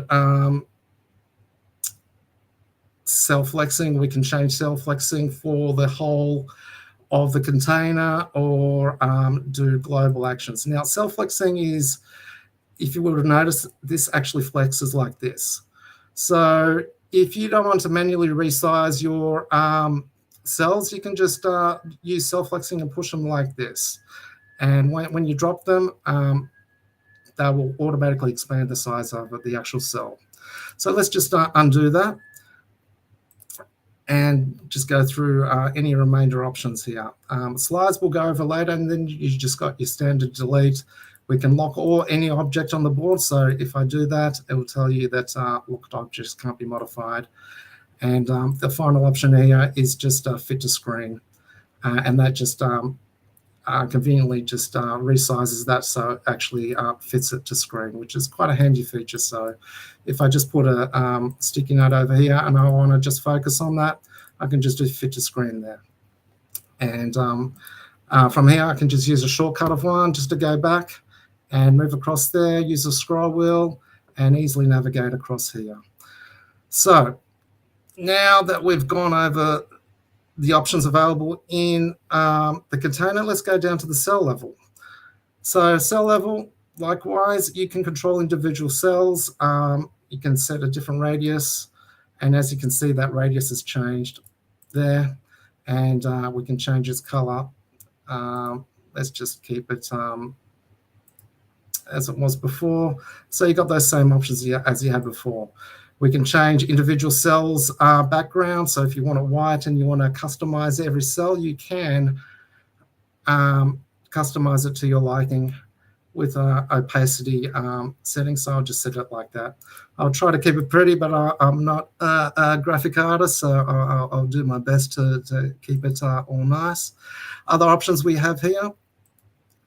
cell flexing. We can change cell flexing for the whole of the container, or do global actions. Now, cell flexing is, if you would have noticed, this actually flexes like this. So if you don't want to manually resize your cells, you can just use cell flexing and push them like this. And when you drop them, they will automatically expand the size of the actual cell. So let's just undo that and just go through any remainder options here. Slides we'll go over later, and then you just got your standard delete. We can lock any object on the board. So if I do that, it will tell you that locked objects can't be modified. And the final option here is just fit to screen. And that just conveniently just resizes that so it actually fits it to screen, which is quite a handy feature. So if I just put a sticky note over here and I want to just focus on that, I can just do fit to screen there. And from here, I can just use a shortcut of one just to go back and move across there, use a scroll wheel, and easily navigate across here. So now that we've gone over the options available in the container, let's go down to the cell level. So cell level, likewise, you can control individual cells. You can set a different radius. And as you can see, that radius has changed there. And we can change its color. Let's just keep it as it was before. So you got those same options as you had before. We can change individual cells' background. So if you want it white and you want to customize every cell, you can customize it to your liking with opacity settings. So I'll just set it like that. I'll try to keep it pretty, but I'm not a graphic artist, so I'll do my best to keep it all nice. Other options we have here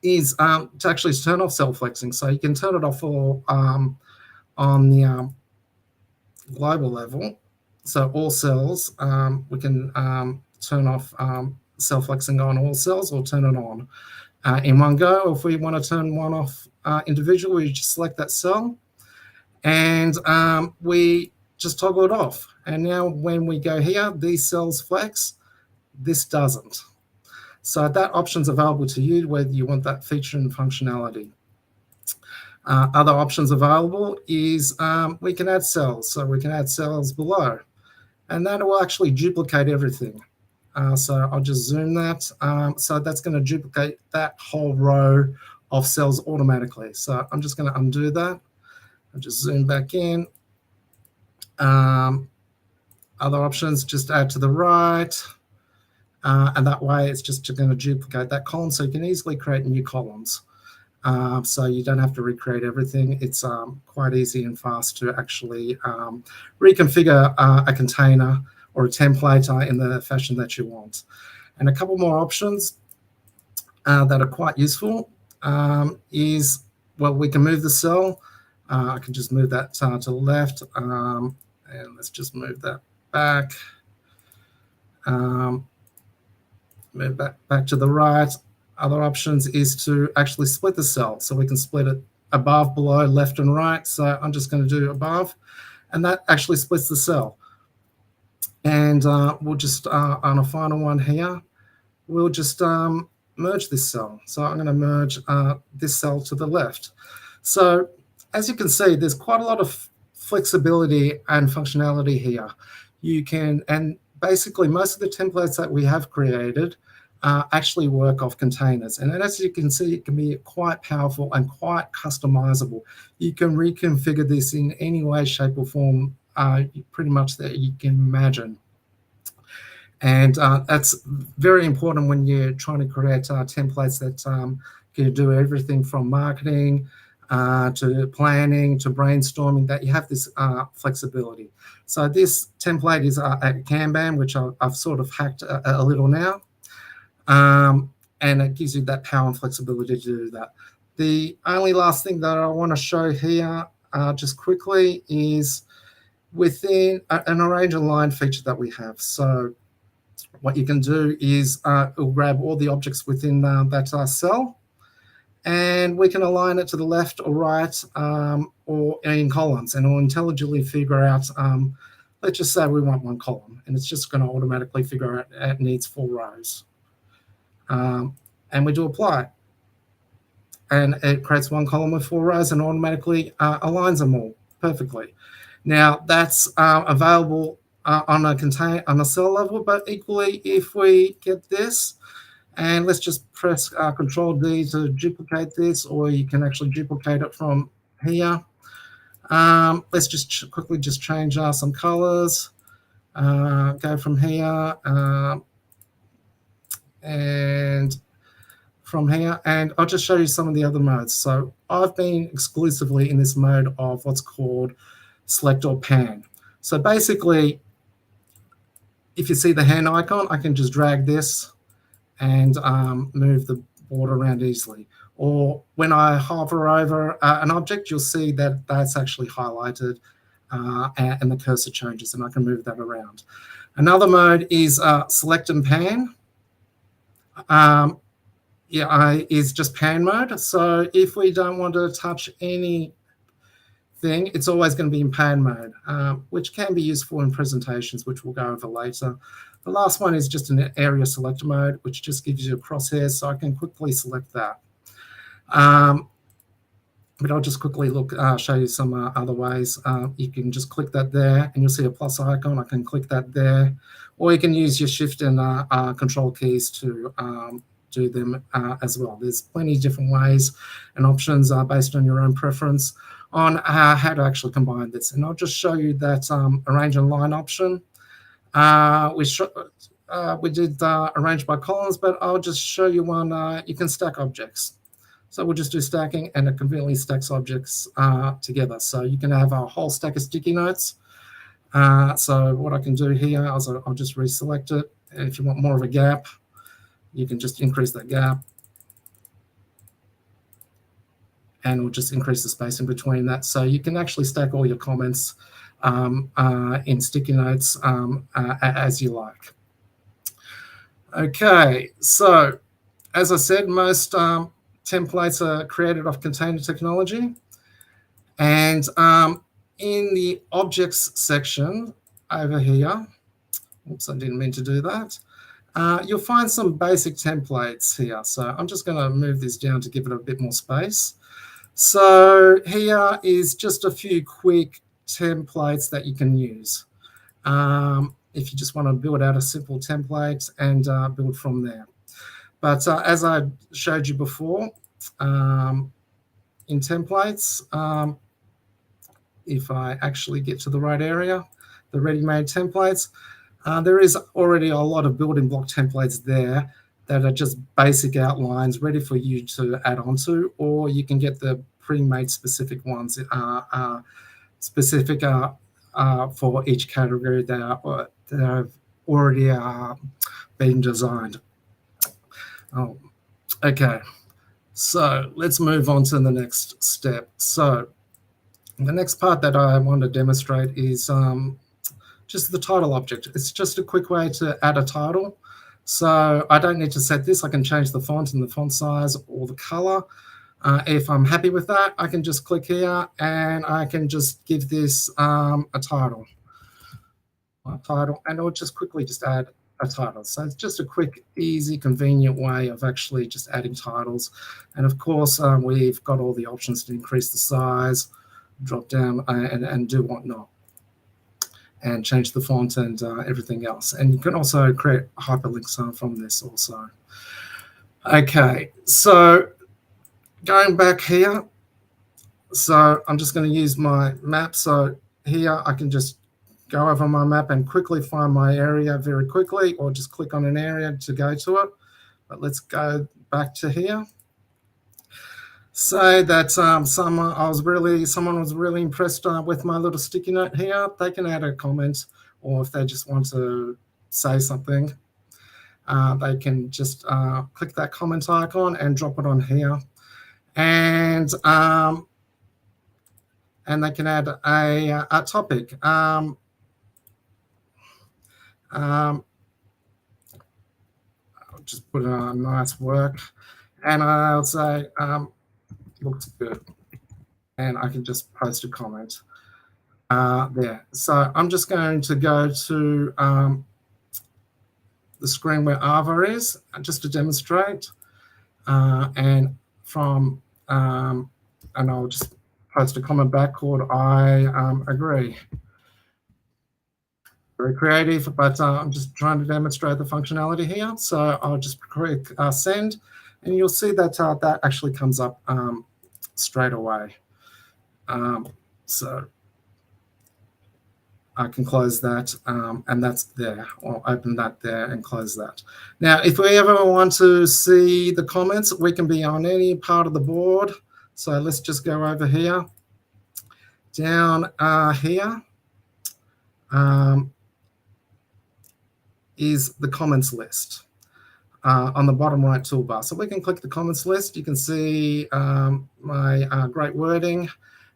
is to actually turn off cell flexing. So you can turn it off all on the global level. So all cells, we can turn off cell flexing on all cells or turn it on in one go. If we want to turn one off individually, we just select that cell and we just toggle it off. And now when we go here, these cells flex, this doesn't. So that option's available to you, whether you want that feature and functionality. Other options available is we can add cells. So we can add cells below, and that will actually duplicate everything. So I'll just zoom that. So that's going to duplicate that whole row of cells automatically. So I'm just going to undo that. I'll just zoom back in. Other options, just add to the right. And that way it's just going to duplicate that column. So you can easily create new columns. So you don't have to recreate everything. It's quite easy and fast to actually reconfigure a container or a template in the fashion that you want. And a couple more options that are quite useful is, well, we can move the cell. I can just move that to the left, and let's just move that back. Move back to the right. Other options is to actually split the cell. So we can split it above, below, left, and right. So I'm just going to do above, and that actually splits the cell. And we'll just, on a final one here, we'll just merge this cell. So I'm going to merge this cell to the left. So as you can see, there's quite a lot of flexibility and functionality here. You can, and basically most of the templates that we have created actually work off containers. And as you can see, it can be quite powerful and quite customizable. You can reconfigure this in any way, shape, or form pretty much that you can imagine. And that's very important when you're trying to create templates that can do everything from marketing to planning to brainstorming, that you have this flexibility. So this template is a Kanban, which I've sort of hacked a little now. And it gives you that power and flexibility to do that. The only last thing that I want to show here just quickly is within an arrange align feature that we have. So what you can do is it'll grab all the objects within that cell, and we can align it to the left or right, or in columns, and it'll intelligently figure out, let's just say we want one column, and it's just going to automatically figure out it needs 4 rows. And we do apply, and it creates one column with 4 rows and automatically aligns them all perfectly. Now that's available on a cell level, but equally, if we get this, and let's just press Control D to duplicate this, or you can actually duplicate it from here. Let's just quickly just change some colors. Go from here and from here, and I'll just show you some of the other modes. So I've been exclusively in this mode of what's called select or pan. So basically, if you see the hand icon, I can just drag this and move the board around easily. Or when I hover over an object, you'll see that that's actually highlighted and the cursor changes, and I can move that around. Another mode is select and pan. Is just pan mode. So if we don't want to touch anything, it's always going to be in pan mode, which can be useful in presentations, which we'll go over later. The last one is just an area selector mode, which just gives you a crosshair, so I can quickly select that. But I'll just quickly show you some other ways. You can just click that there, and you'll see a plus icon. I can click that there, or you can use your Shift and Control keys to do them as well. There's plenty of different ways and options based on your own preference on how to actually combine this. And I'll just show you that arrange and line option. We did arrange by columns, but I'll just show you one. You can stack objects. So we'll just do stacking, and it conveniently stacks objects together. So you can have a whole stack of sticky notes. So what I can do here is I'll just reselect it. And if you want more of a gap, you can just increase that gap. And we'll just increase the space in between that. So you can actually stack all your comments in sticky notes as you like. Okay, so as I said, most templates are created off container technology. And in the objects section over here, oops, I didn't mean to do that. You'll find some basic templates here. So I'm just going to move this down to give it a bit more space. So here is just a few quick templates that you can use if you just want to build out a simple template and build from there. But as I showed you before, in templates, if I actually get to the right area, the ready-made templates, there is already a lot of building block templates there that are just basic outlines ready for you to add on to, or you can get the pre-made specific ones specific for each category that have already been designed. Oh, okay. So let's move on to the next step. So the next part that I want to demonstrate is just the title object. It's just a quick way to add a title. So I don't need to set this. I can change the font and the font size or the color. If I'm happy with that, I can just click here and I can just give this a title. And I'll just quickly just add a title. So it's just a quick, easy, convenient way of actually just adding titles. And of course, we've got all the options to increase the size, drop down, and do whatnot, and change the font and everything else. And you can also create hyperlinks from this also. Okay, so going back here, so I'm just going to use my map. So here I can just go over my map and quickly find my area very quickly, or just click on an area to go to it. But let's go back to here. Say that someone was really impressed with my little sticky note here. They can add a comment, or if they just want to say something, they can just click that comment icon and drop it on here, and they can add a topic. I'll just put a nice work, and I'll say, looks good. And I can just post a comment there. So I'm just going to go to the screen where Ava is, just to demonstrate. And I'll just post a comment back called I agree. Very creative, but I'm just trying to demonstrate the functionality here. So I'll just click send, and you'll see that that actually comes up straight away. So I can close that, and that's there. I'll open that there and close that. Now, if we ever want to see the comments, we can be on any part of the board. So let's just go over here. Down here is the comments list on the bottom right toolbar. So we can click the comments list. You can see my great wording.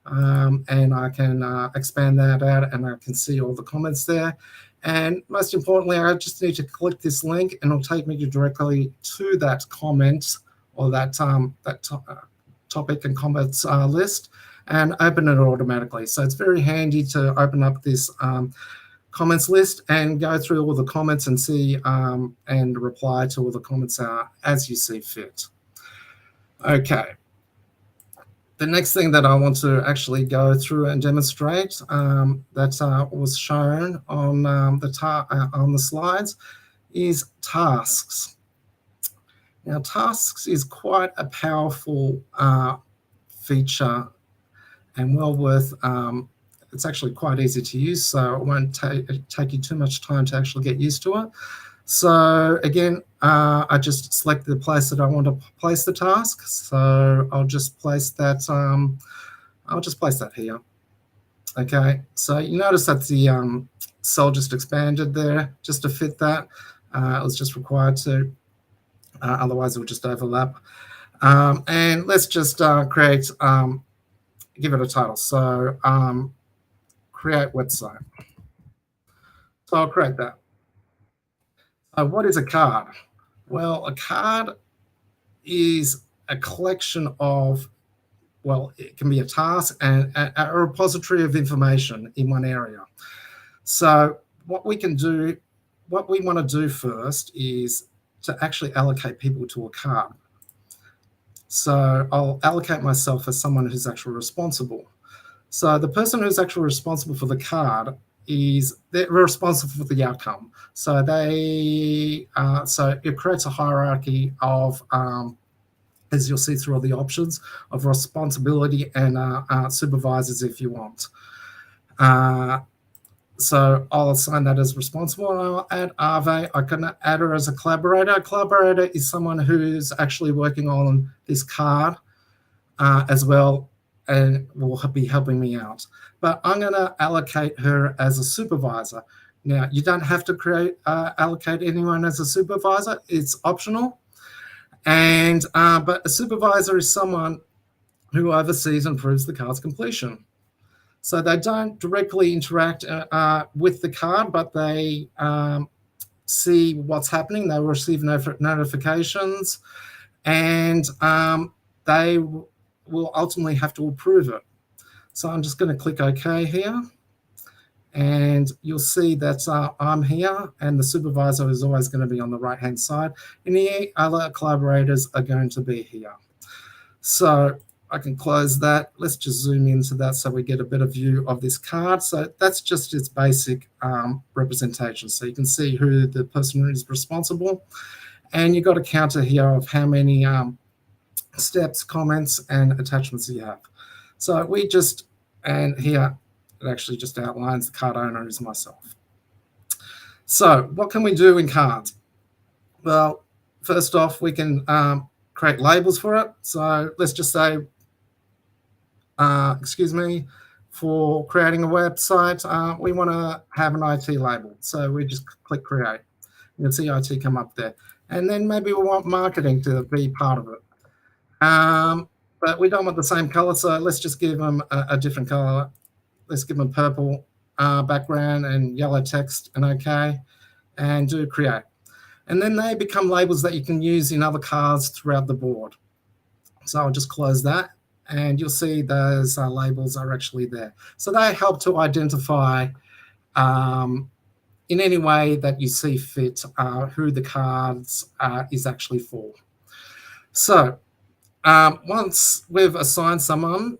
And I can expand that out, and I can see all the comments there. And most importantly, I just need to click this link, and it'll take me directly to that comment or that topic and comments list, and open it automatically. So it's very handy to open up this comments list and go through all the comments and see and reply to all the comments as you see fit. Okay. The next thing that I want to actually go through and demonstrate that was shown on the slides is tasks. Now, tasks is quite a powerful feature and well worth. It's actually quite easy to use, so it won't take you too much time to actually get used to it. So again, I just select the place that I want to place the task. So I'll just place that. I'll just place that here. Okay. So you notice that the cell just expanded there just to fit that. It was just required to. Otherwise, it would just overlap. And let's just create. Give it a title. So create website. So I'll create that. What is a card? Well, a card is a collection of, well, it can be a task and a repository of information in one area. So what we can do, what we want to do first is to actually allocate people to a card. So I'll allocate myself as someone who's actually responsible. So the person who's actually responsible for the card they're responsible for the outcome. So so it creates a hierarchy of, as you'll see through all the options, of responsibility and supervisors if you want. So I'll assign that as responsible, and I'll add Ave. I can add her as a collaborator. A collaborator is someone who's actually working on this card as well, and will be helping me out. But I'm going to allocate her as a supervisor. Now, you don't have to allocate anyone as a supervisor. It's optional. And but a supervisor is someone who oversees and approves the card's completion. So they don't directly interact with the card, but they see what's happening. They receive notifications, and they will ultimately have to approve it. So I'm just going to click OK here, and you'll see that I'm here, and the supervisor is always going to be on the right-hand side, and the other collaborators are going to be here. So I can close that. Let's just zoom into that so we get a better view of this card. So that's just its basic representation. So you can see who the person is responsible, and you've got a counter here of how many steps, comments, and attachments you have. So and here it actually just outlines the card owner is myself. So what can we do in cards? Well, first off, we can create labels for it. So let's just say, for creating a website, we want to have an IT label. So we just click create. You can see IT come up there. And then maybe we want marketing to be part of it. But we don't want the same color, so let's just give them a different color. Let's give them purple background and yellow text and OK, and do create. And then they become labels that you can use in other cards throughout the board. So I'll just close that, and you'll see those labels are actually there. So they help to identify in any way that you see fit who the cards is actually for. So once we've assigned someone,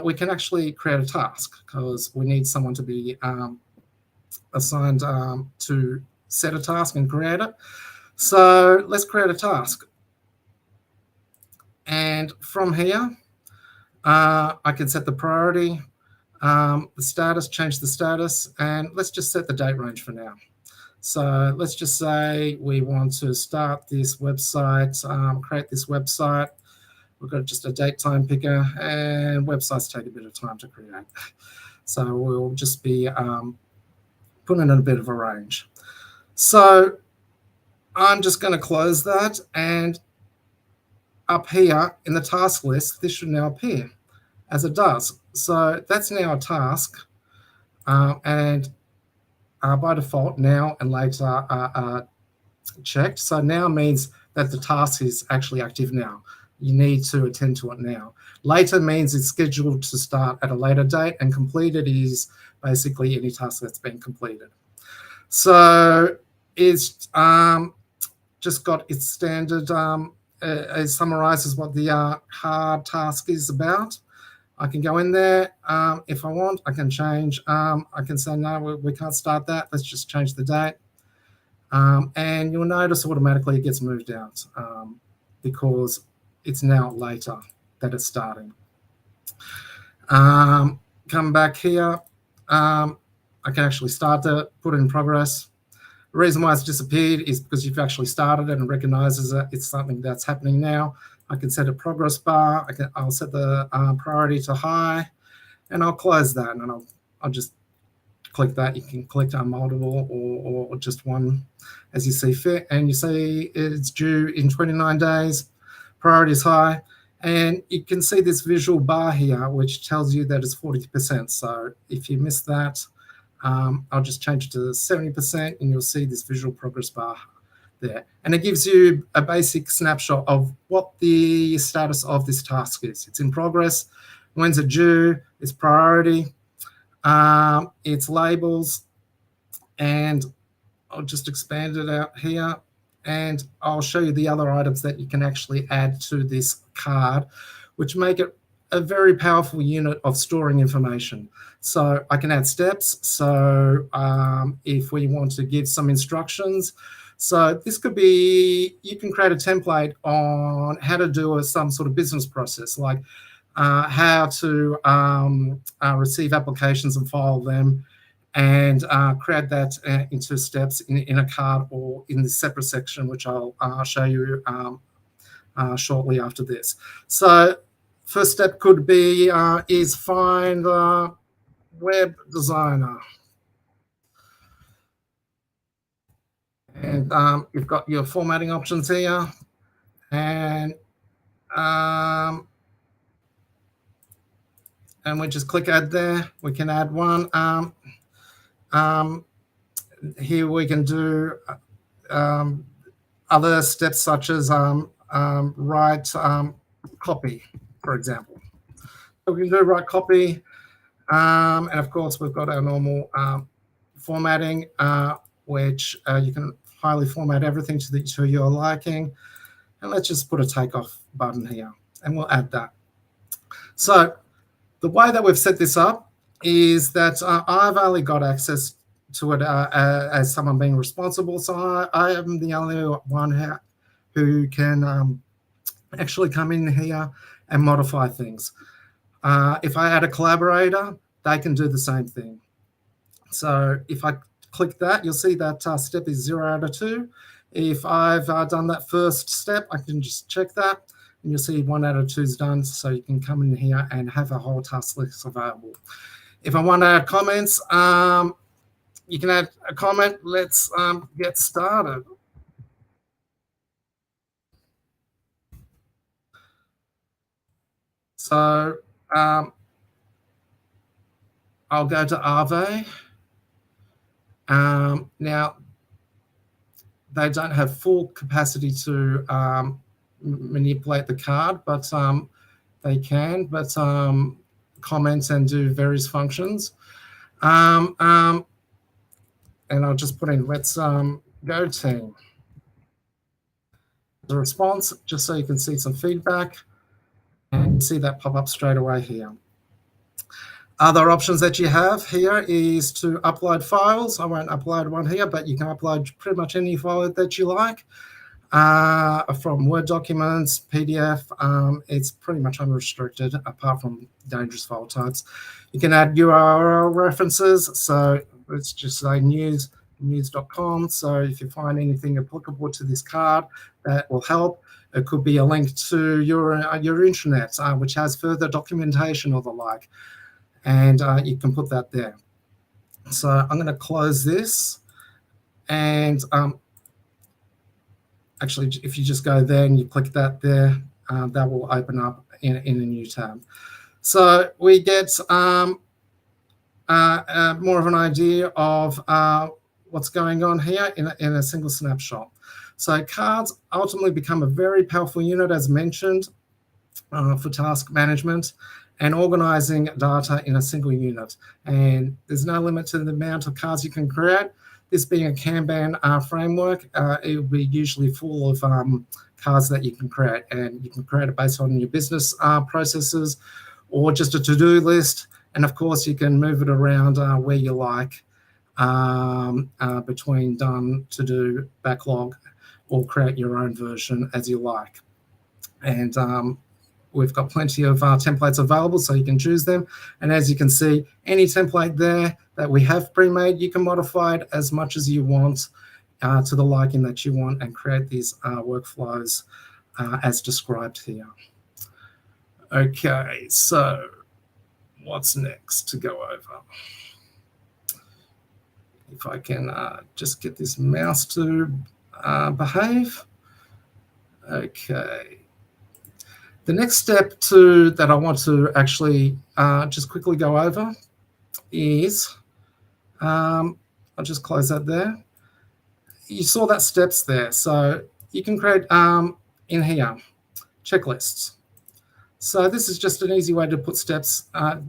we can actually create a task, because we need someone to be assigned to set a task and create it. So let's create a task. And from here, I can set the priority, the status, change the status, and let's just set the date range for now. So let's just say we want to start this website, create this website. We've got just a date time picker, and websites take a bit of time to create. So we'll just be putting in a bit of a range. So I'm just going to close that, and up here in the task list, this should now appear as it does. So that's now a task, and by default, now and later are checked. So now means that the task is actually active now. You need to attend to it now. Later means it's scheduled to start at a later date, and completed is basically any task that's been completed. So it's just got its standard, it summarizes what the hard task is about. I can go in there. If I want, I can change. I can say, no, we can't start that. Let's just change the date. And you'll notice automatically it gets moved out because it's now later that it's starting. Come back here. I can actually start it, put it in progress. The reason why it's disappeared is because you've actually started it and recognizes that it's something that's happening now. I can set a progress bar. I'll set the priority to high, and I'll close that, and I'll just click that. You can click on multiple or just one as you see fit, and you see it's due in 29 days. Priority is high, and you can see this visual bar here, which tells you that it's 40%. So if you miss that, I'll just change it to 70%, and you'll see this visual progress bar there. And it gives you a basic snapshot of what the status of this task is. It's in progress, when's it due, its priority, its labels, and I'll just expand it out here, and I'll show you the other items that you can actually add to this card, which make it a very powerful unit of storing information. So I can add steps. So if we want to give some instructions, so this could be, you can create a template on how to do some sort of business process, like how to receive applications and file them, and create that into steps in a card or in the separate section, which I'll show you shortly after this. So first step could be is find web designer. And you've got your formatting options here, and we just click add there. We can add one. Here we can do other steps such as write copy, for example. So we can do write copy, and of course we've got our normal formatting, which you can highly format everything to your liking. And let's just put a takeoff button here, and we'll add that. So the way that we've set this up is that I've only got access to it as someone being responsible. So I am the only one who can actually come in here and modify things. If I add a collaborator, they can do the same thing. So if I click that, you'll see that step is 0 out of 2. If I've done that first step, I can just check that, and you'll see 1 out of 2 is done. So you can come in here and have a whole task list available. If I want to add comments, you can add a comment. Let's get started. So I'll go to Aave. Now, they don't have full capacity to manipulate the card, but they can, but comment and do various functions. And I'll just put in, let's go team. The response, just so you can see some feedback, and see that pop up straight away here. Other options that you have here is to upload files. I won't upload one here, but you can upload pretty much any file that you like, from Word documents, PDF. It's pretty much unrestricted apart from dangerous file types. You can add URL references. So let's just say news.com. So if you find anything applicable to this card that will help, it could be a link to your intranet, which has further documentation or the like. And you can put that there. So I'm going to close this. And actually, if you just go there and you click that there, that will open up in a new tab. So we get more of an idea of what's going on here in a single snapshot. So cards ultimately become a very powerful unit, as mentioned, for task management and organizing data in a single unit. And there's no limit to the amount of cards you can create. This being a Kanban framework, it will be usually full of cards that you can create. And you can create it based on your business processes or just a to-do list. And of course, you can move it around where you like, between done, to-do, backlog, or create your own version as you like. And we've got plenty of templates available, so you can choose them. And as you can see, any template there that we have pre-made, you can modify it as much as you want to the liking that you want and create these workflows as described here. Okay, so what's next to go over? If I can just get this mouse to behave. Okay. The next step that I want to actually just quickly go over is, I'll just close that there. You saw that steps there. So you can create in here checklists. So this is just an easy way to put steps,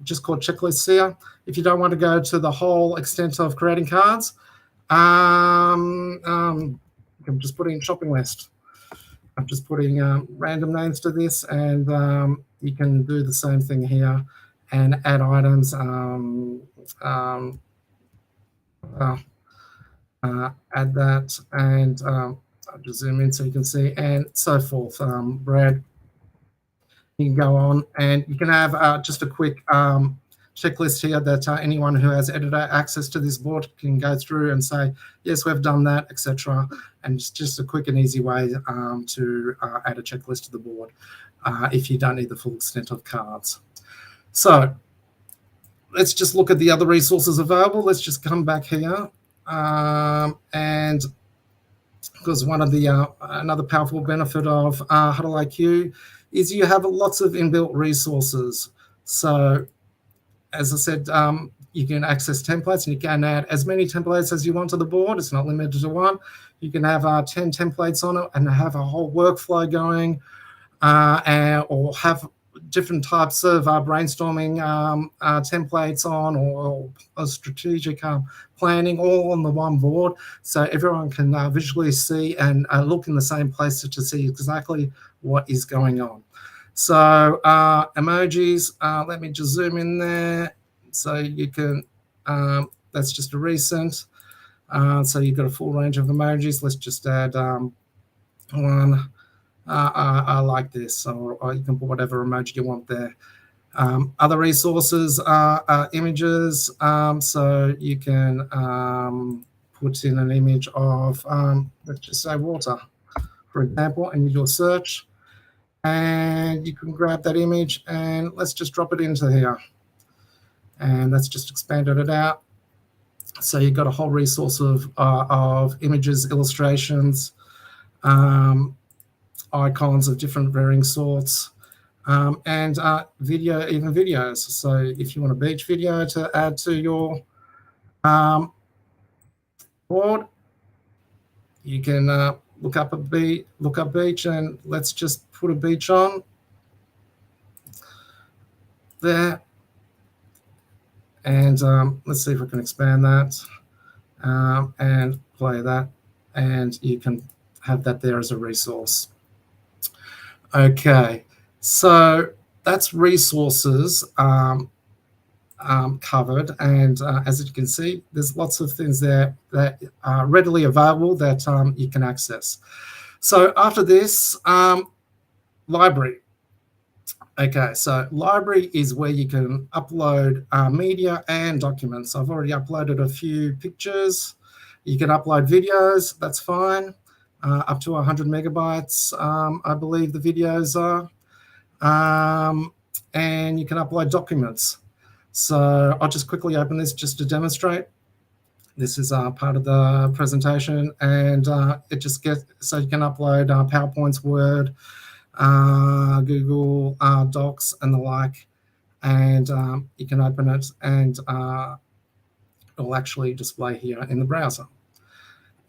just called checklists here. If you don't want to go to the whole extent of creating cards, I'm just putting in shopping list. I'm just putting random names to this, and you can do the same thing here and add items, add that, and I'll just zoom in so you can see, and so forth. Brad, you can go on, and you can have just a quick checklist here that anyone who has editor access to this board can go through and say, yes, we've done that, etc. And it's just a quick and easy way to add a checklist to the board if you don't need the full extent of cards. So let's just look at the other resources available. Let's just come back here. And because one of the another powerful benefit of HuddleIQ is you have lots of inbuilt resources. So as I said, you can access templates, and you can add as many templates as you want to the board. It's not limited to one. You can have 10 templates on it and have a whole workflow going, or have different types of brainstorming templates on, or strategic planning, all on the one board, so everyone can visually see and look in the same place to see exactly what is going on. So emojis, let me just zoom in there so you can, that's just a recent. So you've got a full range of emojis. Let's just add one. I like this, or you can put whatever emoji you want there. Other resources are images. So you can put in an image of, let's just say water, for example, and you do a search. And you can grab that image and let's just drop it into here. And that's just expanded it out. So you've got a whole resource of images, illustrations, icons of different varying sorts, and video, even videos. So if you want a beach video to add to your board, You can look up beach, and let's just put a beach on there. And let's see if we can expand that and play that. And you can have that there as a resource. Okay, so that's resources covered. And as you can see, there's lots of things there that are readily available that you can access. So after this, library. Okay, so library is where you can upload media and documents. I've already uploaded a few pictures. You can upload videos, that's fine. Up to 100 megabytes, I believe the videos are. And you can upload documents. So I'll just quickly open this just to demonstrate. This is part of the presentation, and it just gets, so you can upload PowerPoints, Word, Google Docs and the like, and you can open it, and it will actually display here in the browser.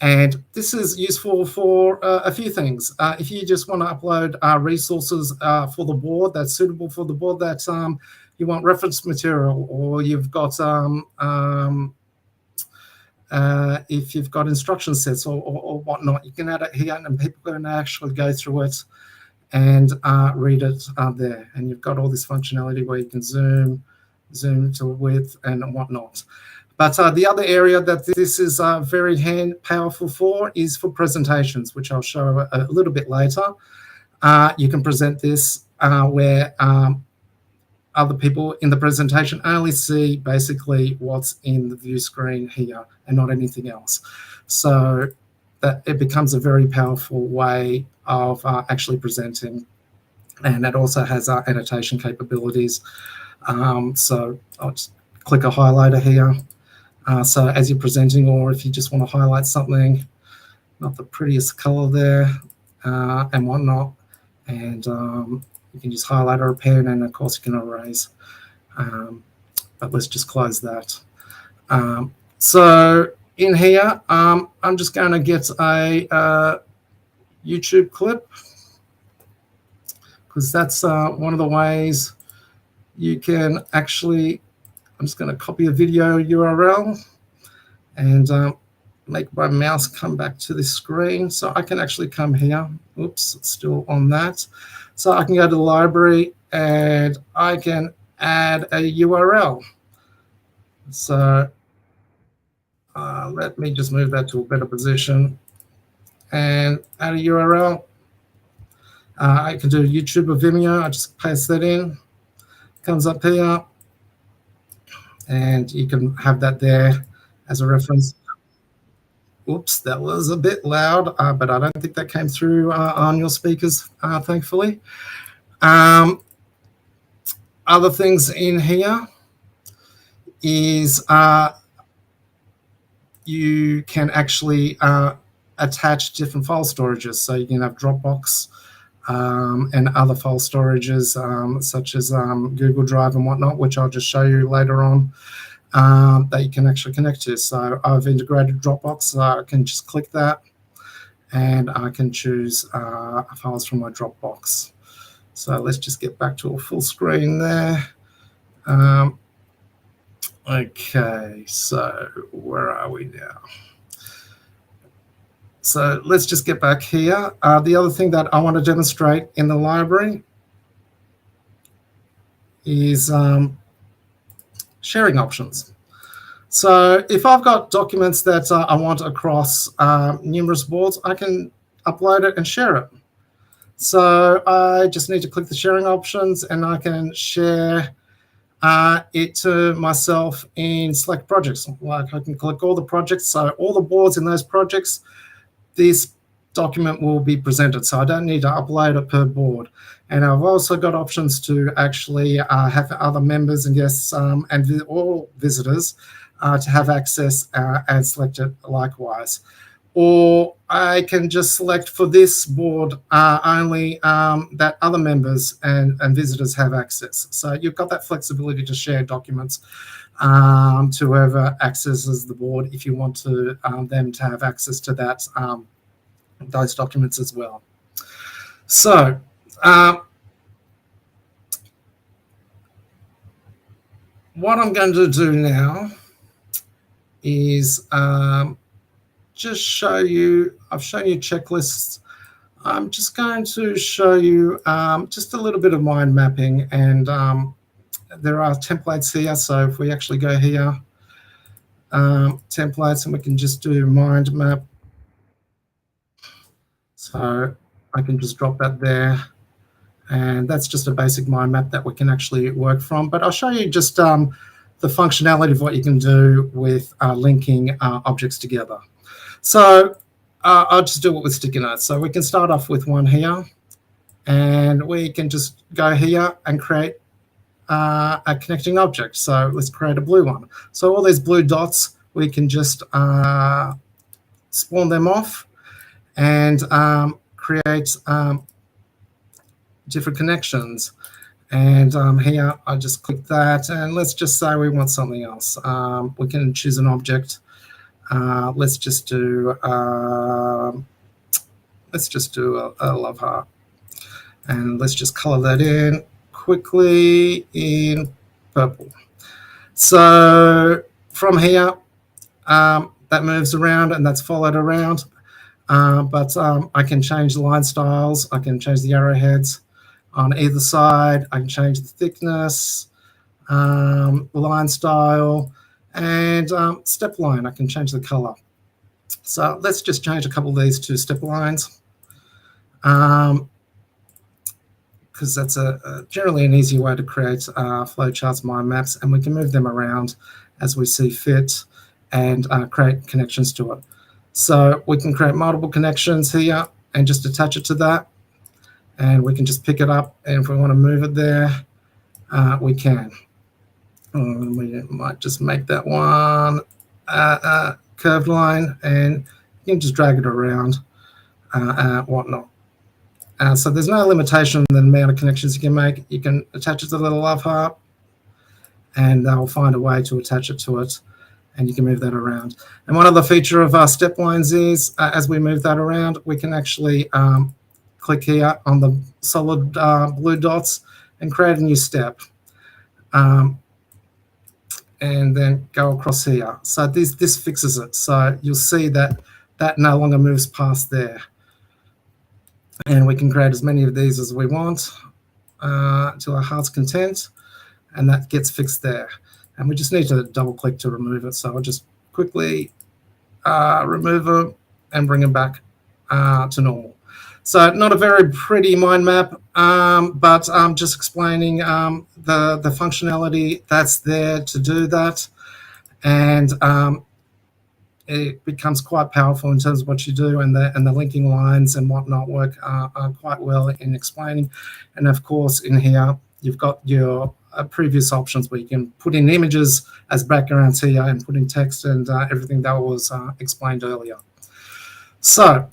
And this is useful for a few things. If you just want to upload resources for the board that's suitable for the board that you want reference material, or you've got if you've got instruction sets or whatnot, you can add it here, and people can actually go through it and read it there. And you've got all this functionality where you can zoom to width and whatnot. But the other area that this is very powerful for is for presentations, which I'll show a little bit later. You can present this where other people in the presentation only see basically what's in the view screen here and not anything else. So that it becomes a very powerful way of actually presenting. And it also has annotation capabilities. So I'll just click a highlighter here. So as you're presenting, or if you just want to highlight something, not the prettiest color there and whatnot, and you can just highlight or a pen, and of course you can erase. But let's just close that. So in here, I'm just going to get a YouTube clip, because that's one of the ways you can actually, I'm just going to copy a video URL and make my mouse come back to this screen. So I can actually come here. Oops, it's still on that. So I can go to the library and I can add a URL. So let me just move that to a better position and add a URL. I can do YouTube or Vimeo. I just paste that in. Comes up here. And you can have that there as a reference. Oops, that was a bit loud, but I don't think that came through on your speakers, thankfully. Other things in here is you can actually attach different file storages. So you can have Dropbox and other file storages such as Google Drive and whatnot, which I'll just show you later on, that you can actually connect to. So I've integrated Dropbox, so I can just click that and I can choose files from my Dropbox. So let's just get back to a full screen there. Okay, so where are we now? So let's just get back here. The other thing that I want to demonstrate in the library is sharing options. So if I've got documents that I want across numerous boards, I can upload it and share it. So I just need to click the sharing options and I can share it to myself in select projects. Like I can click all the projects, so all the boards in those projects, this document will be presented. So I don't need to upload it per board. And I've also got options to actually have other members and guests and all visitors to have access and select it likewise. Or I can just select for this board only that other members and visitors have access. So you've got that flexibility to share documents to whoever accesses the board if you want to them to have access to that those documents as well. So what I'm going to do now is just show you, I've shown you checklists. I'm just going to show you just a little bit of mind mapping, and there are templates here. So if we actually go here, templates, and we can just do mind map. So I can just drop that there. And that's just a basic mind map that we can actually work from. But I'll show you just the functionality of what you can do with linking objects together. So I'll just do it with sticky notes. So we can start off with one here, and we can just go here and create a connecting object. So let's create a blue one. So all these blue dots, we can just spawn them off and create different connections. And here I just click that, and let's just say we want something else. We can choose an object. Let's just do a love heart, and let's just color that in quickly in purple. So from here, that moves around and that's followed around. But I can change the line styles. I can change the arrowheads on either side. I can change the thickness, line style, and step line. I can change the color. So let's just change a couple of these to step lines, because that's generally an easy way to create flowcharts, mind maps, and we can move them around as we see fit and create connections to it. So we can create multiple connections here and just attach it to that. And we can just pick it up. And if we want to move it there, we can. We might just make that one curved line, and you can just drag it around, whatnot. So there's no limitation on the amount of connections you can make. You can attach it to the little love heart, and they'll find a way to attach it to it, and you can move that around. And one other feature of our step lines is, as we move that around, we can actually click here on the solid blue dots and create a new step, and then go across here. So this fixes it. So you'll see that that no longer moves past there. And we can create as many of these as we want to our heart's content, and that gets fixed there. And we just need to double click to remove it. So I'll just quickly remove them and bring them back to normal. So not a very pretty mind map, but I'm just explaining the functionality that's there to do that. And it becomes quite powerful in terms of what you do, and the linking lines and whatnot work quite well in explaining. And of course, in here, you've got your previous options where you can put in images as backgrounds here and put in text and everything that was explained earlier. So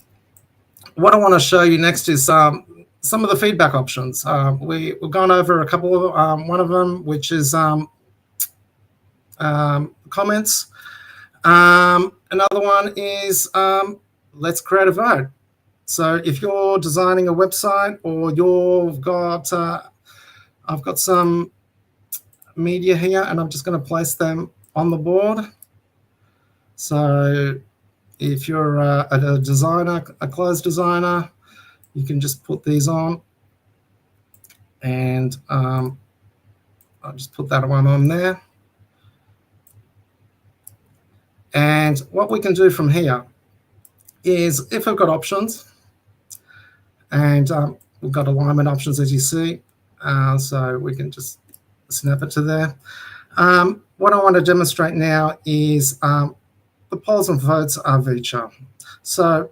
what I want to show you next is some of the feedback options. We've gone over a couple of one of them, which is comments. Another one is let's create a vote. So if you're designing a website, or you've got, I've got some media here, and I'm just going to place them on the board. So if you're a designer, a clothes designer, you can just put these on, and I'll just put that one on there. And what we can do from here is, if we've got options, and we've got alignment options, as you see, so we can just snap it to there. What I want to demonstrate now is the polls and votes feature. So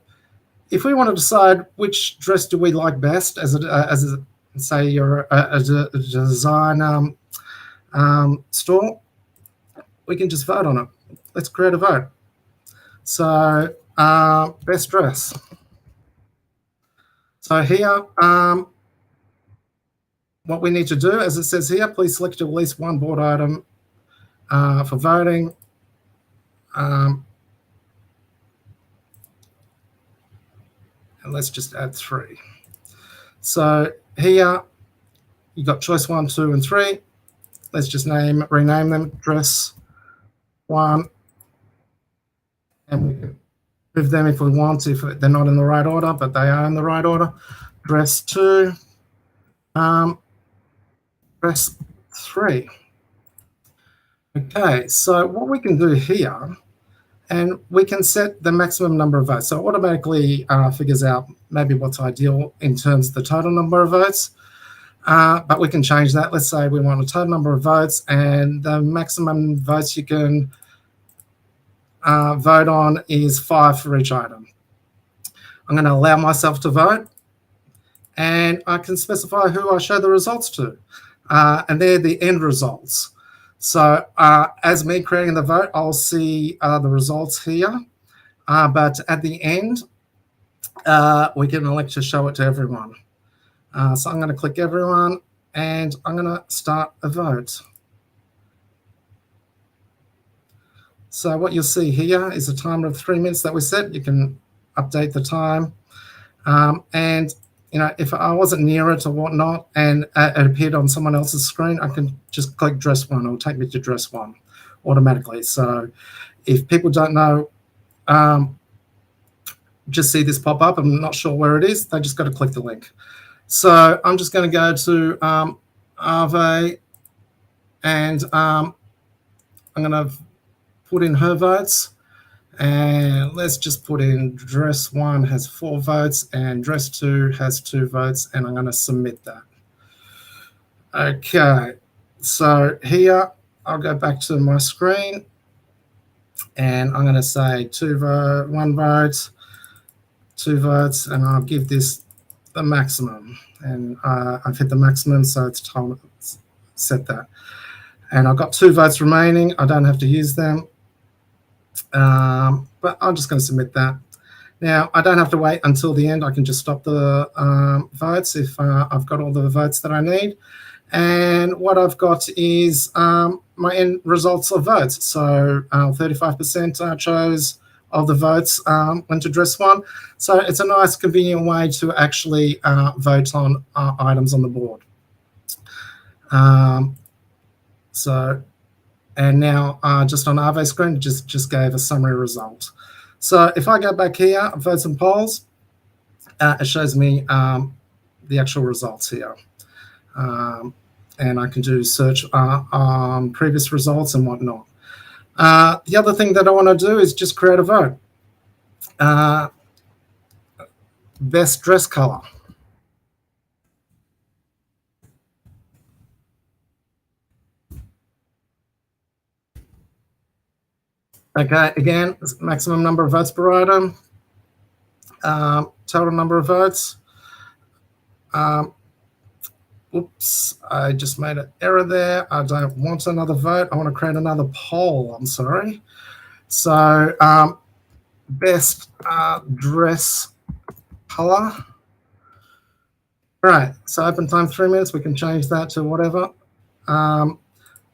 if we want to decide which dress do we like best, say you're a design store, we can just vote on it. Let's create a vote. So best dress. So here, what we need to do, as it says here, please select at least one board item for voting. And let's just add 3. So here you got choice 1, 2, and 3. Let's just rename them dress 1, and we can move them if we want, if they're not in the right order, but they are in the right order. Dress 2, dress 3. Okay, so what we can do here, and we can set the maximum number of votes. So it automatically figures out maybe what's ideal in terms of the total number of votes. But we can change that. Let's say we want a total number of votes, and the maximum votes you can vote on is 5 for each item. I'm going to allow myself to vote, and I can specify who I show the results to. And they're the end results. So as me creating the vote, I'll see the results here. But at the end, we can elect to show it to everyone. So I'm going to click everyone, and I'm going to start a vote. So what you'll see here is a timer of 3 minutes that we set. You can update the time. And if I wasn't near it or whatnot and it appeared on someone else's screen, I can just click dress 1. It'll take me to dress 1 automatically. So if people don't know, just see this pop up, I'm not sure where it is, they just got to click the link. So I'm just going to go to Ave, and I'm going to put in her votes. And let's just put in dress 1 has 4 votes and dress 2 has 2 votes, and I'm going to submit that. Okay, so here I'll go back to my screen, and I'm going to say 1 vote, 2 votes, and I'll give this the maximum. And I've hit the maximum, so it's time to set that. And I've got 2 votes remaining. I don't have to use them. But I'm just going to submit that. Now, I don't have to wait until the end. I can just stop the votes if I've got all the votes that I need. And what I've got is my end results of votes. So 35% chose of the votes went to dress 1. So it's a nice, convenient way to actually vote on items on the board. And now just on Ave's screen, just gave a summary result. So if I go back here, votes and polls, it shows me the actual results here. And I can do search on previous results and whatnot. The other thing that I want to do is just create a vote. Best dress color. Okay, again, maximum number of votes per item, total number of votes. Oops, I just made an error there. I don't want another vote. I want to create another poll. I'm sorry. So best dress color. All right, so open time 3 minutes. We can change that to whatever.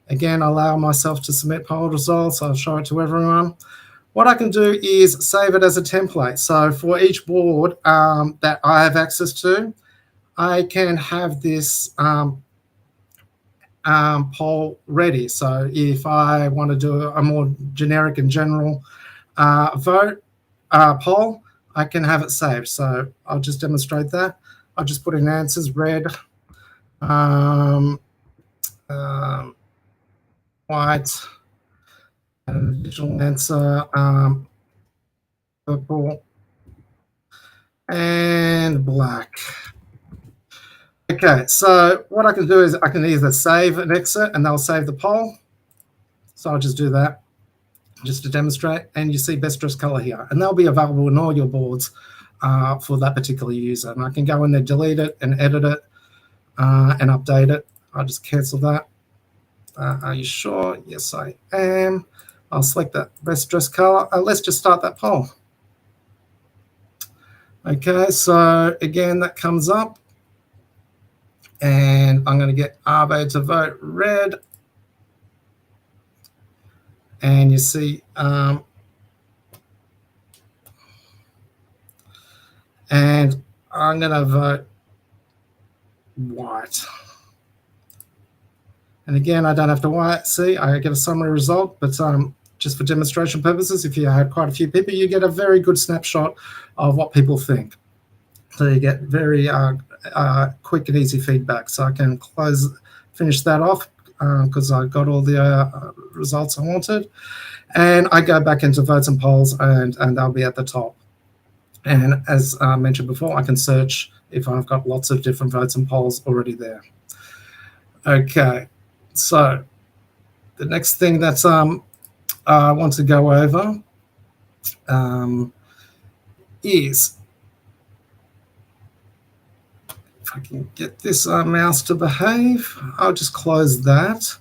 Again, I allow myself to submit poll results. I'll show it to everyone. What I can do is save it as a template. So for each board that I have access to, I can have this poll ready. So if I want to do a more generic and general poll, I can have it saved. So I'll just demonstrate that. I'll just put in answers, red, white, and digital answer, purple, and black. Okay, so what I can do is I can either save and exit, and they'll save the poll. So I'll just do that just to demonstrate. And you see best dress color here, and they'll be available in all your boards for that particular user. And I can go in there, delete it, and edit it, and update it. I'll just cancel that. Are you sure? Yes, I am. I'll select that best dress color. Let's just start that poll. Okay, so again, that comes up. And I'm going to get Arbe to vote red. And you see, and I'm going to vote white. And again, I don't have to see, I get a summary result, but just for demonstration purposes, if you had quite a few people, you get a very good snapshot of what people think. So you get very quick and easy feedback. So I can finish that off because I got all the results I wanted. And I go back into votes and polls, and they'll be at the top. And as mentioned before, I can search if I've got lots of different votes and polls already there. Okay, so the next thing that I want to go over is, if I can get this mouse to behave, I'll just close that.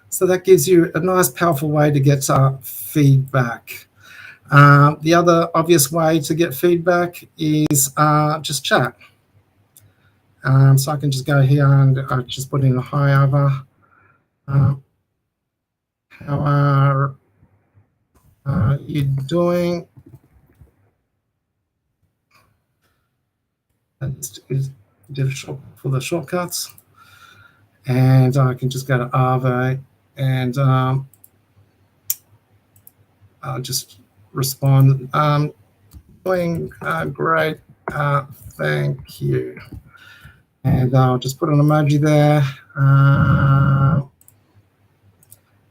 So that gives you a nice, powerful way to get feedback. The other obvious way to get feedback is just chat. So I can just go here and just put in a hi over. How are you doing? That is difficult for the shortcuts. And I can just go to Arvo and I'll just respond. Doing great, thank you. And I'll just put an emoji there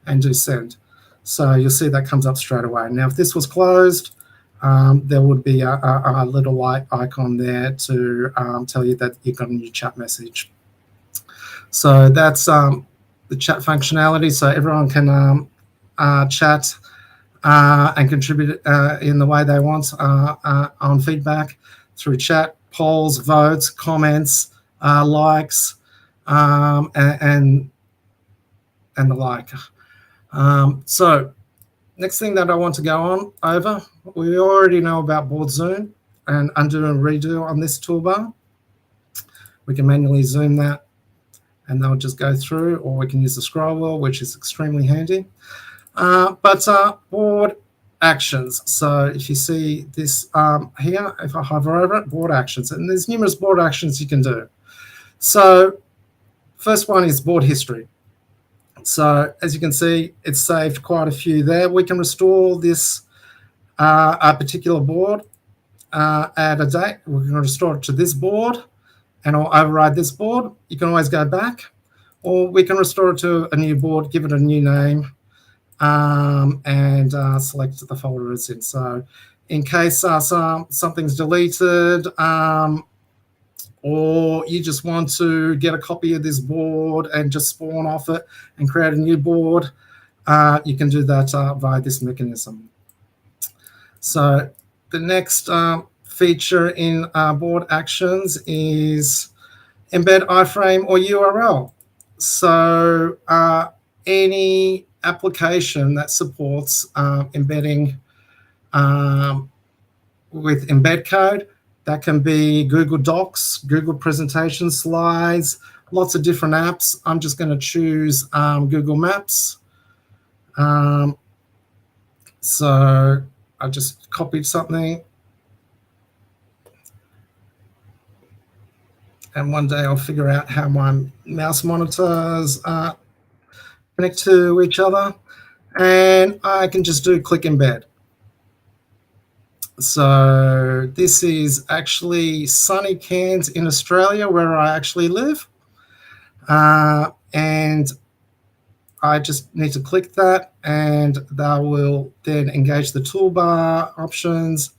and do send. So you'll see that comes up straight away. Now, if this was closed, there would be a little light icon there to tell you that you've got a new chat message. So that's the chat functionality. So everyone can chat and contribute in the way they want on feedback through chat, polls, votes, comments, likes, and the like. So next thing that I want to go on over, we already know about board zoom and undo and redo on this toolbar. We can manually zoom that and they'll just go through, or we can use the scroll wheel, which is extremely handy. But board actions. So if you see this here, if I hover over it, board actions, and there's numerous board actions you can do. So first one is board history. So as you can see, it's saved quite a few there. We can restore this a particular board at a date. We can restore it to this board and I'll override this board. You can always go back, or we can restore it to a new board, give it a new name, and select the folder it's in. So in case something's deleted, or you just want to get a copy of this board and just spawn off it and create a new board, you can do that via this mechanism. So the next feature in board actions is embed iframe or URL. So any application that supports embedding with embed code, that can be Google Docs, Google presentation slides, lots of different apps. I'm just going to choose Google Maps. So I just copied something. And one day I'll figure out how my mouse monitors connect to each other. And I can just do click embed. So this is actually sunny Cairns in Australia, where I actually live. And I just need to click that, and that will then engage the toolbar options.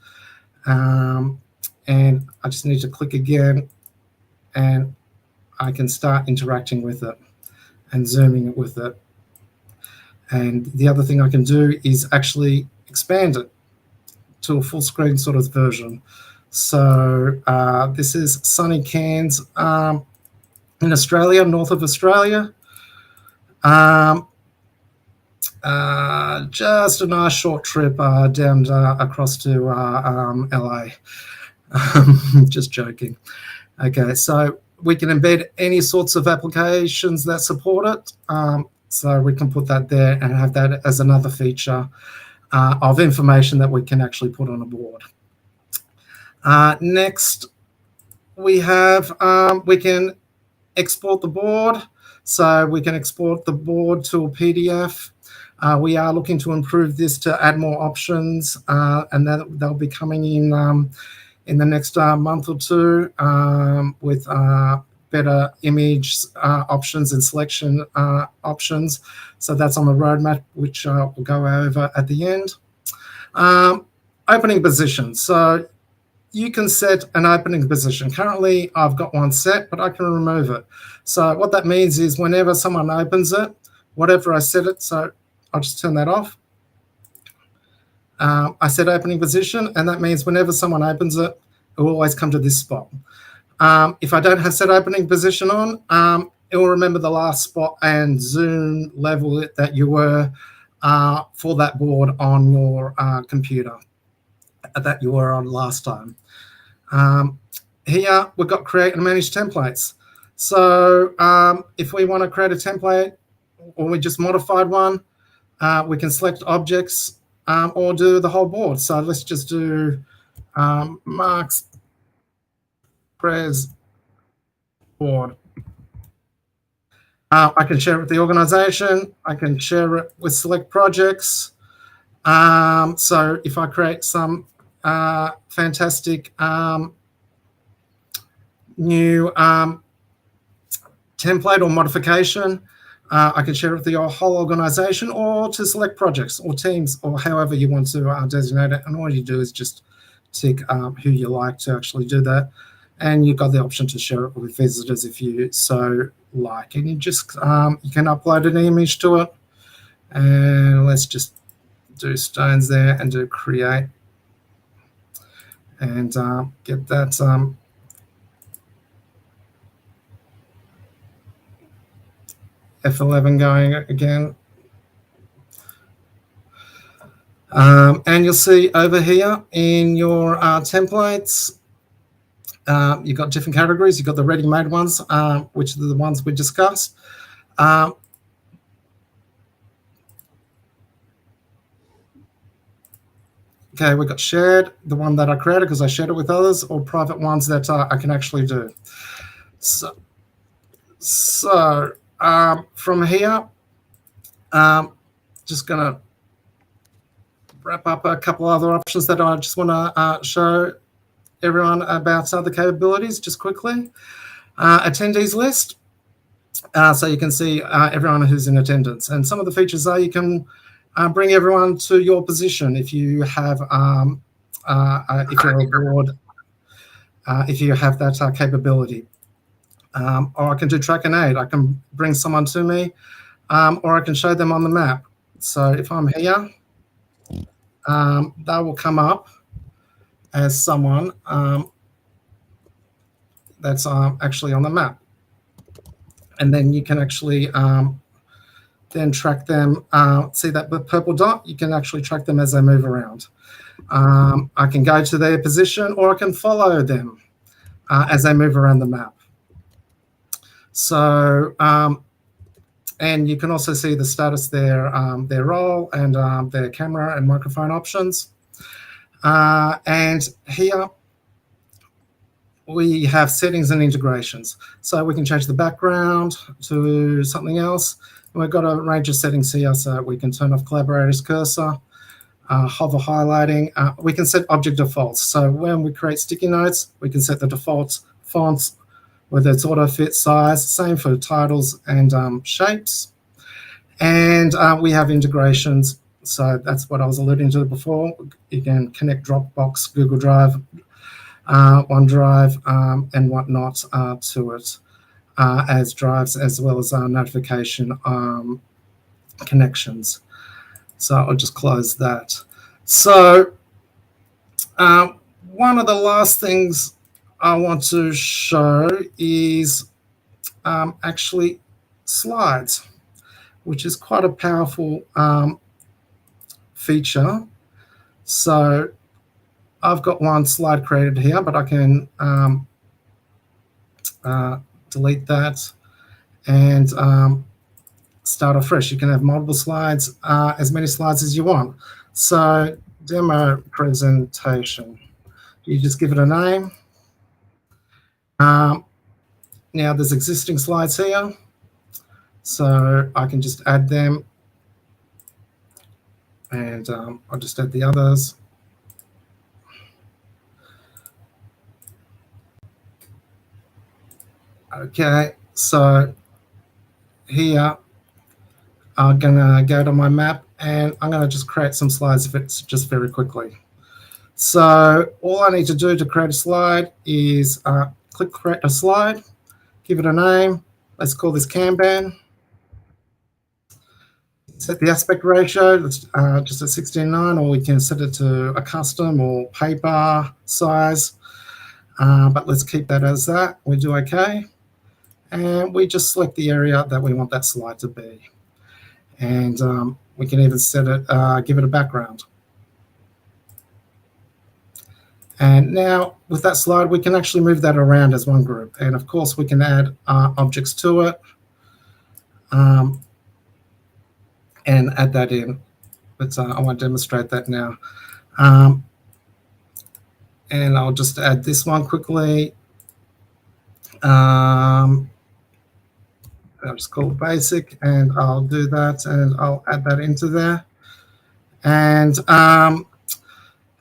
And I just need to click again, and I can start interacting with it and zooming with it. And the other thing I can do is actually expand it to a full screen sort of version. So this is sunny Cairns in Australia, north of Australia. Just a nice short trip down across to LA. Just joking. Okay, so we can embed any sorts of applications that support it. So we can put that there and have that as another feature of information that we can actually put on a board. Next, we have we can export the board. So we can export the board to a PDF. We are looking to improve this to add more options, and they'll be coming in the next month or two with better image options and selection options. So that's on the roadmap, which we'll go over at the end. Opening position. So you can set an opening position. Currently, I've got one set, but I can remove it. So what that means is whenever someone opens it, whatever I set it, so I'll just turn that off. I set opening position, and that means whenever someone opens it, it will always come to this spot. If I don't have set opening position on, it will remember the last spot and zoom level it that you were for that board on your computer that you were on last time. Here we've got create and manage templates. So if we want to create a template or we just modified one, we can select objects or do the whole board. So let's just do Mark's Prez board. I can share it with the organization. I can share it with select projects. So if I create some fantastic new template or modification, I can share it with the whole organization or to select projects or teams or however you want to designate it. And all you do is just tick who you like to actually do that. And you've got the option to share it with visitors if you so like. And you just you can upload an image to it. And let's just do stones there and do create. And get that F11 going again. And you'll see over here in your templates, you've got different categories. You've got the ready-made ones, which are the ones we discussed. Okay, we've got shared, the one that I created because I shared it with others, or private ones that I can actually do. So from here, just going to wrap up a couple other options that I just want to show everyone about the capabilities just quickly. Attendees list, so you can see everyone who's in attendance. And some of the features are you can bring everyone to your position if you have, if you're abroad, if you have that capability. Or I can do track and aid. I can bring someone to me, or I can show them on the map. So if I'm here, they will come up as someone that's actually on the map. And then you can actually then track them. See that purple dot? You can actually track them as they move around. I can go to their position, or I can follow them as they move around the map. So, and you can also see the status there, their role and their camera and microphone options. And here we have settings and integrations. So we can change the background to something else. And we've got a range of settings here, so we can turn off collaborators cursor, hover highlighting. We can set object defaults. So when we create sticky notes, we can set the default fonts, whether it's auto fit size, same for titles and shapes. And we have integrations. So that's what I was alluding to before. You can connect Dropbox, Google Drive, OneDrive, and whatnot to it as drives, as well as notification connections. So I'll just close that. So one of the last things I want to show is actually slides, which is quite a powerful feature. So I've got one slide created here, but I can delete that and start afresh. You can have multiple slides, as many slides as you want. So demo presentation. You just give it a name. Um, Now there's existing slides here, so I can just add them, and I'll just add the others. Okay, so here I'm gonna go to my map, and I'm gonna just create some slides if it's just very quickly. So all I need to do to create a slide is click create a slide, give it a name. Let's call this Kanban. Set the aspect ratio, just at 16:9, or we can set it to a custom or paper size. But let's keep that as that. We do OK. And we just select the area that we want that slide to be. And we can even set it, give it a background. And now with that slide, we can actually move that around as one group. And of course, we can add objects to it and add that in. But I won't demonstrate that now. And I'll just add this one quickly. I'll just call it basic, and I'll do that, and I'll add that into there. And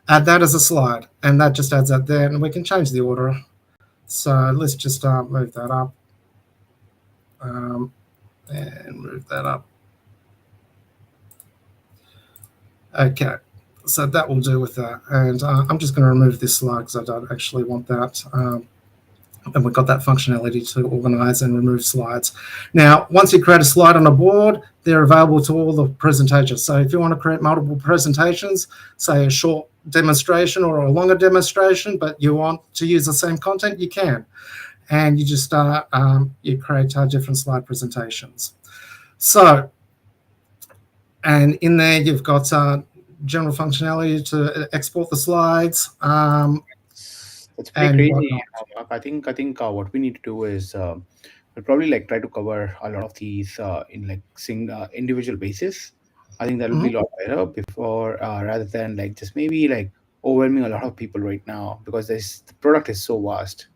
add that as a slide, and that just adds that there, and we can change the order. So let's just move that up and move that up. Okay, so that will do with that. And I'm just going to remove this slide because I don't actually want that. And we've got that functionality to organize and remove slides. Now, once you create a slide on a board, they're available to all the presentations. So if you want to create multiple presentations, say a short demonstration or a longer demonstration, but you want to use the same content, you can. And you just you create different slide presentations. So, and in there you've got general functionality to export the slides. That's pretty crazy. I think what we need to do is we'll probably like try to cover a lot of these in like individual basis. I think that will be a lot better before rather than like just maybe like overwhelming a lot of people right now, because the product is so vast.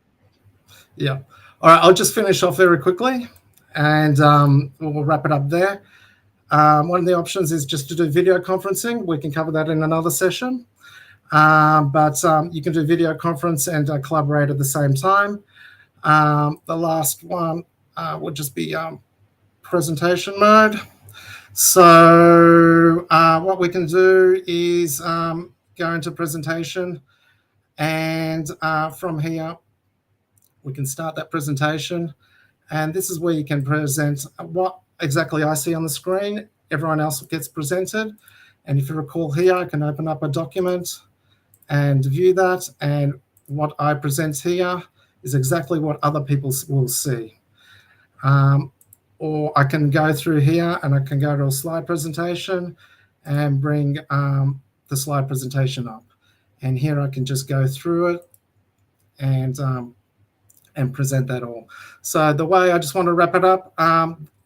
Yeah. All right. I'll just finish off very quickly, and we'll wrap it up there. One of the options is just to do video conferencing. We can cover that in another session. But you can do video conference and collaborate at the same time. The last one would just be presentation mode. So what we can do is go into presentation, and from here we can start that presentation. And this is where you can present what exactly I see on the screen. Everyone else gets presented. And if you recall here, I can open up a document and view that, and what I present here is exactly what other people will see. Or I can go through here and I can go to a slide presentation and bring the slide presentation up. And here I can just go through it and present that all. So the way I just want to wrap it up,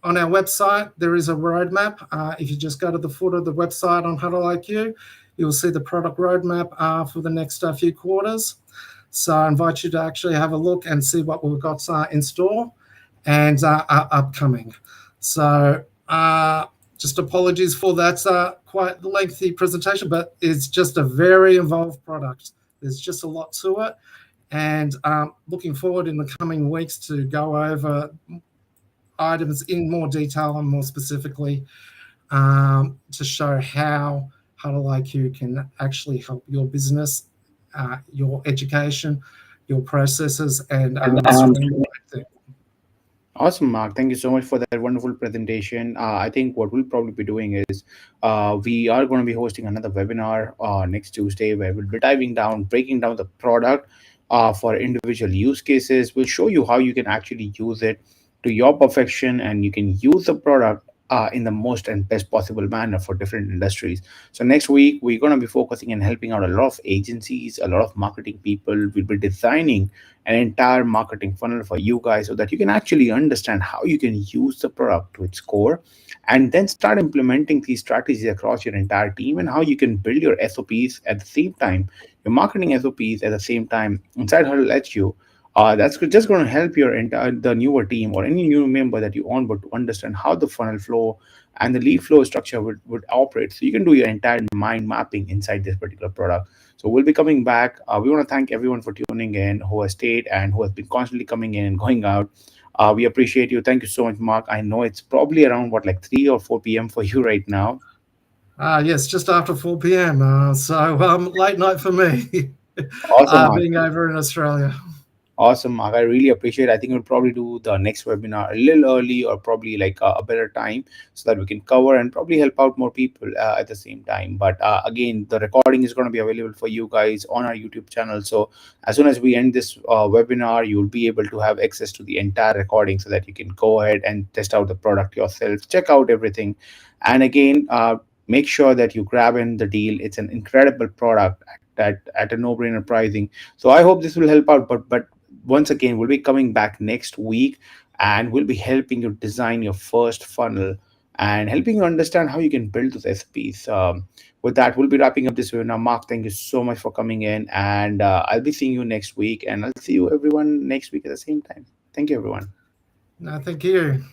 on our website, there is a roadmap. If you just go to the footer of the website on HuddleIQ, you'll see the product roadmap for the next few quarters. So I invite you to actually have a look and see what we've got in store and upcoming. So just apologies for that quite lengthy presentation, but it's just a very involved product. There's just a lot to it. And looking forward in the coming weeks to go over items in more detail and more specifically to show how HuddleIQ can actually help your business, your education, your processes, and Awesome, Mark. Thank you so much for that wonderful presentation. I think what we'll probably be doing is we are going to be hosting another webinar next Tuesday where we'll be breaking down the product for individual use cases. We'll show you how you can actually use it to your perfection, and you can use the product in the most and best possible manner for different industries. So next week we're going to be focusing and helping out a lot of agencies, a lot of marketing people. We'll be designing an entire marketing funnel for you guys so that you can actually understand how you can use the product to its core, and then start implementing these strategies across your entire team, and how you can build your SOPs at the same time, your marketing SOPs at the same time inside HuddleIQ. That's just going to help your entire the newer team or any new member that you onboard to understand how the funnel flow and the lead flow structure would operate. So you can do your entire mind mapping inside this particular product. So we'll be coming back. We want to thank everyone for tuning in, who has stayed and who has been constantly coming in and going out. We appreciate you. Thank you so much, Mark. I know it's probably around what, like 3 or 4 p.m. for you right now. Yes, just after 4 p.m. So late night for me, Awesome, Mark. being over in Australia. Awesome, Mark. I really appreciate it. I think we'll probably do the next webinar a little early, or probably like a better time, so that we can cover and probably help out more people at the same time. But again, the recording is going to be available for you guys on our YouTube channel. So as soon as we end this webinar, you'll be able to have access to the entire recording, so that you can go ahead and test out the product yourself, check out everything. And again, make sure that you grab in the deal. It's an incredible product at a no-brainer pricing. So I hope this will help out. But once again, we'll be coming back next week, and we'll be helping you design your first funnel and helping you understand how you can build those SPs. With that, we'll be wrapping up this webinar. Mark, thank you so much for coming in, and I'll be seeing you next week, and I'll see you everyone next week at the same time. Thank you, everyone. No, thank you.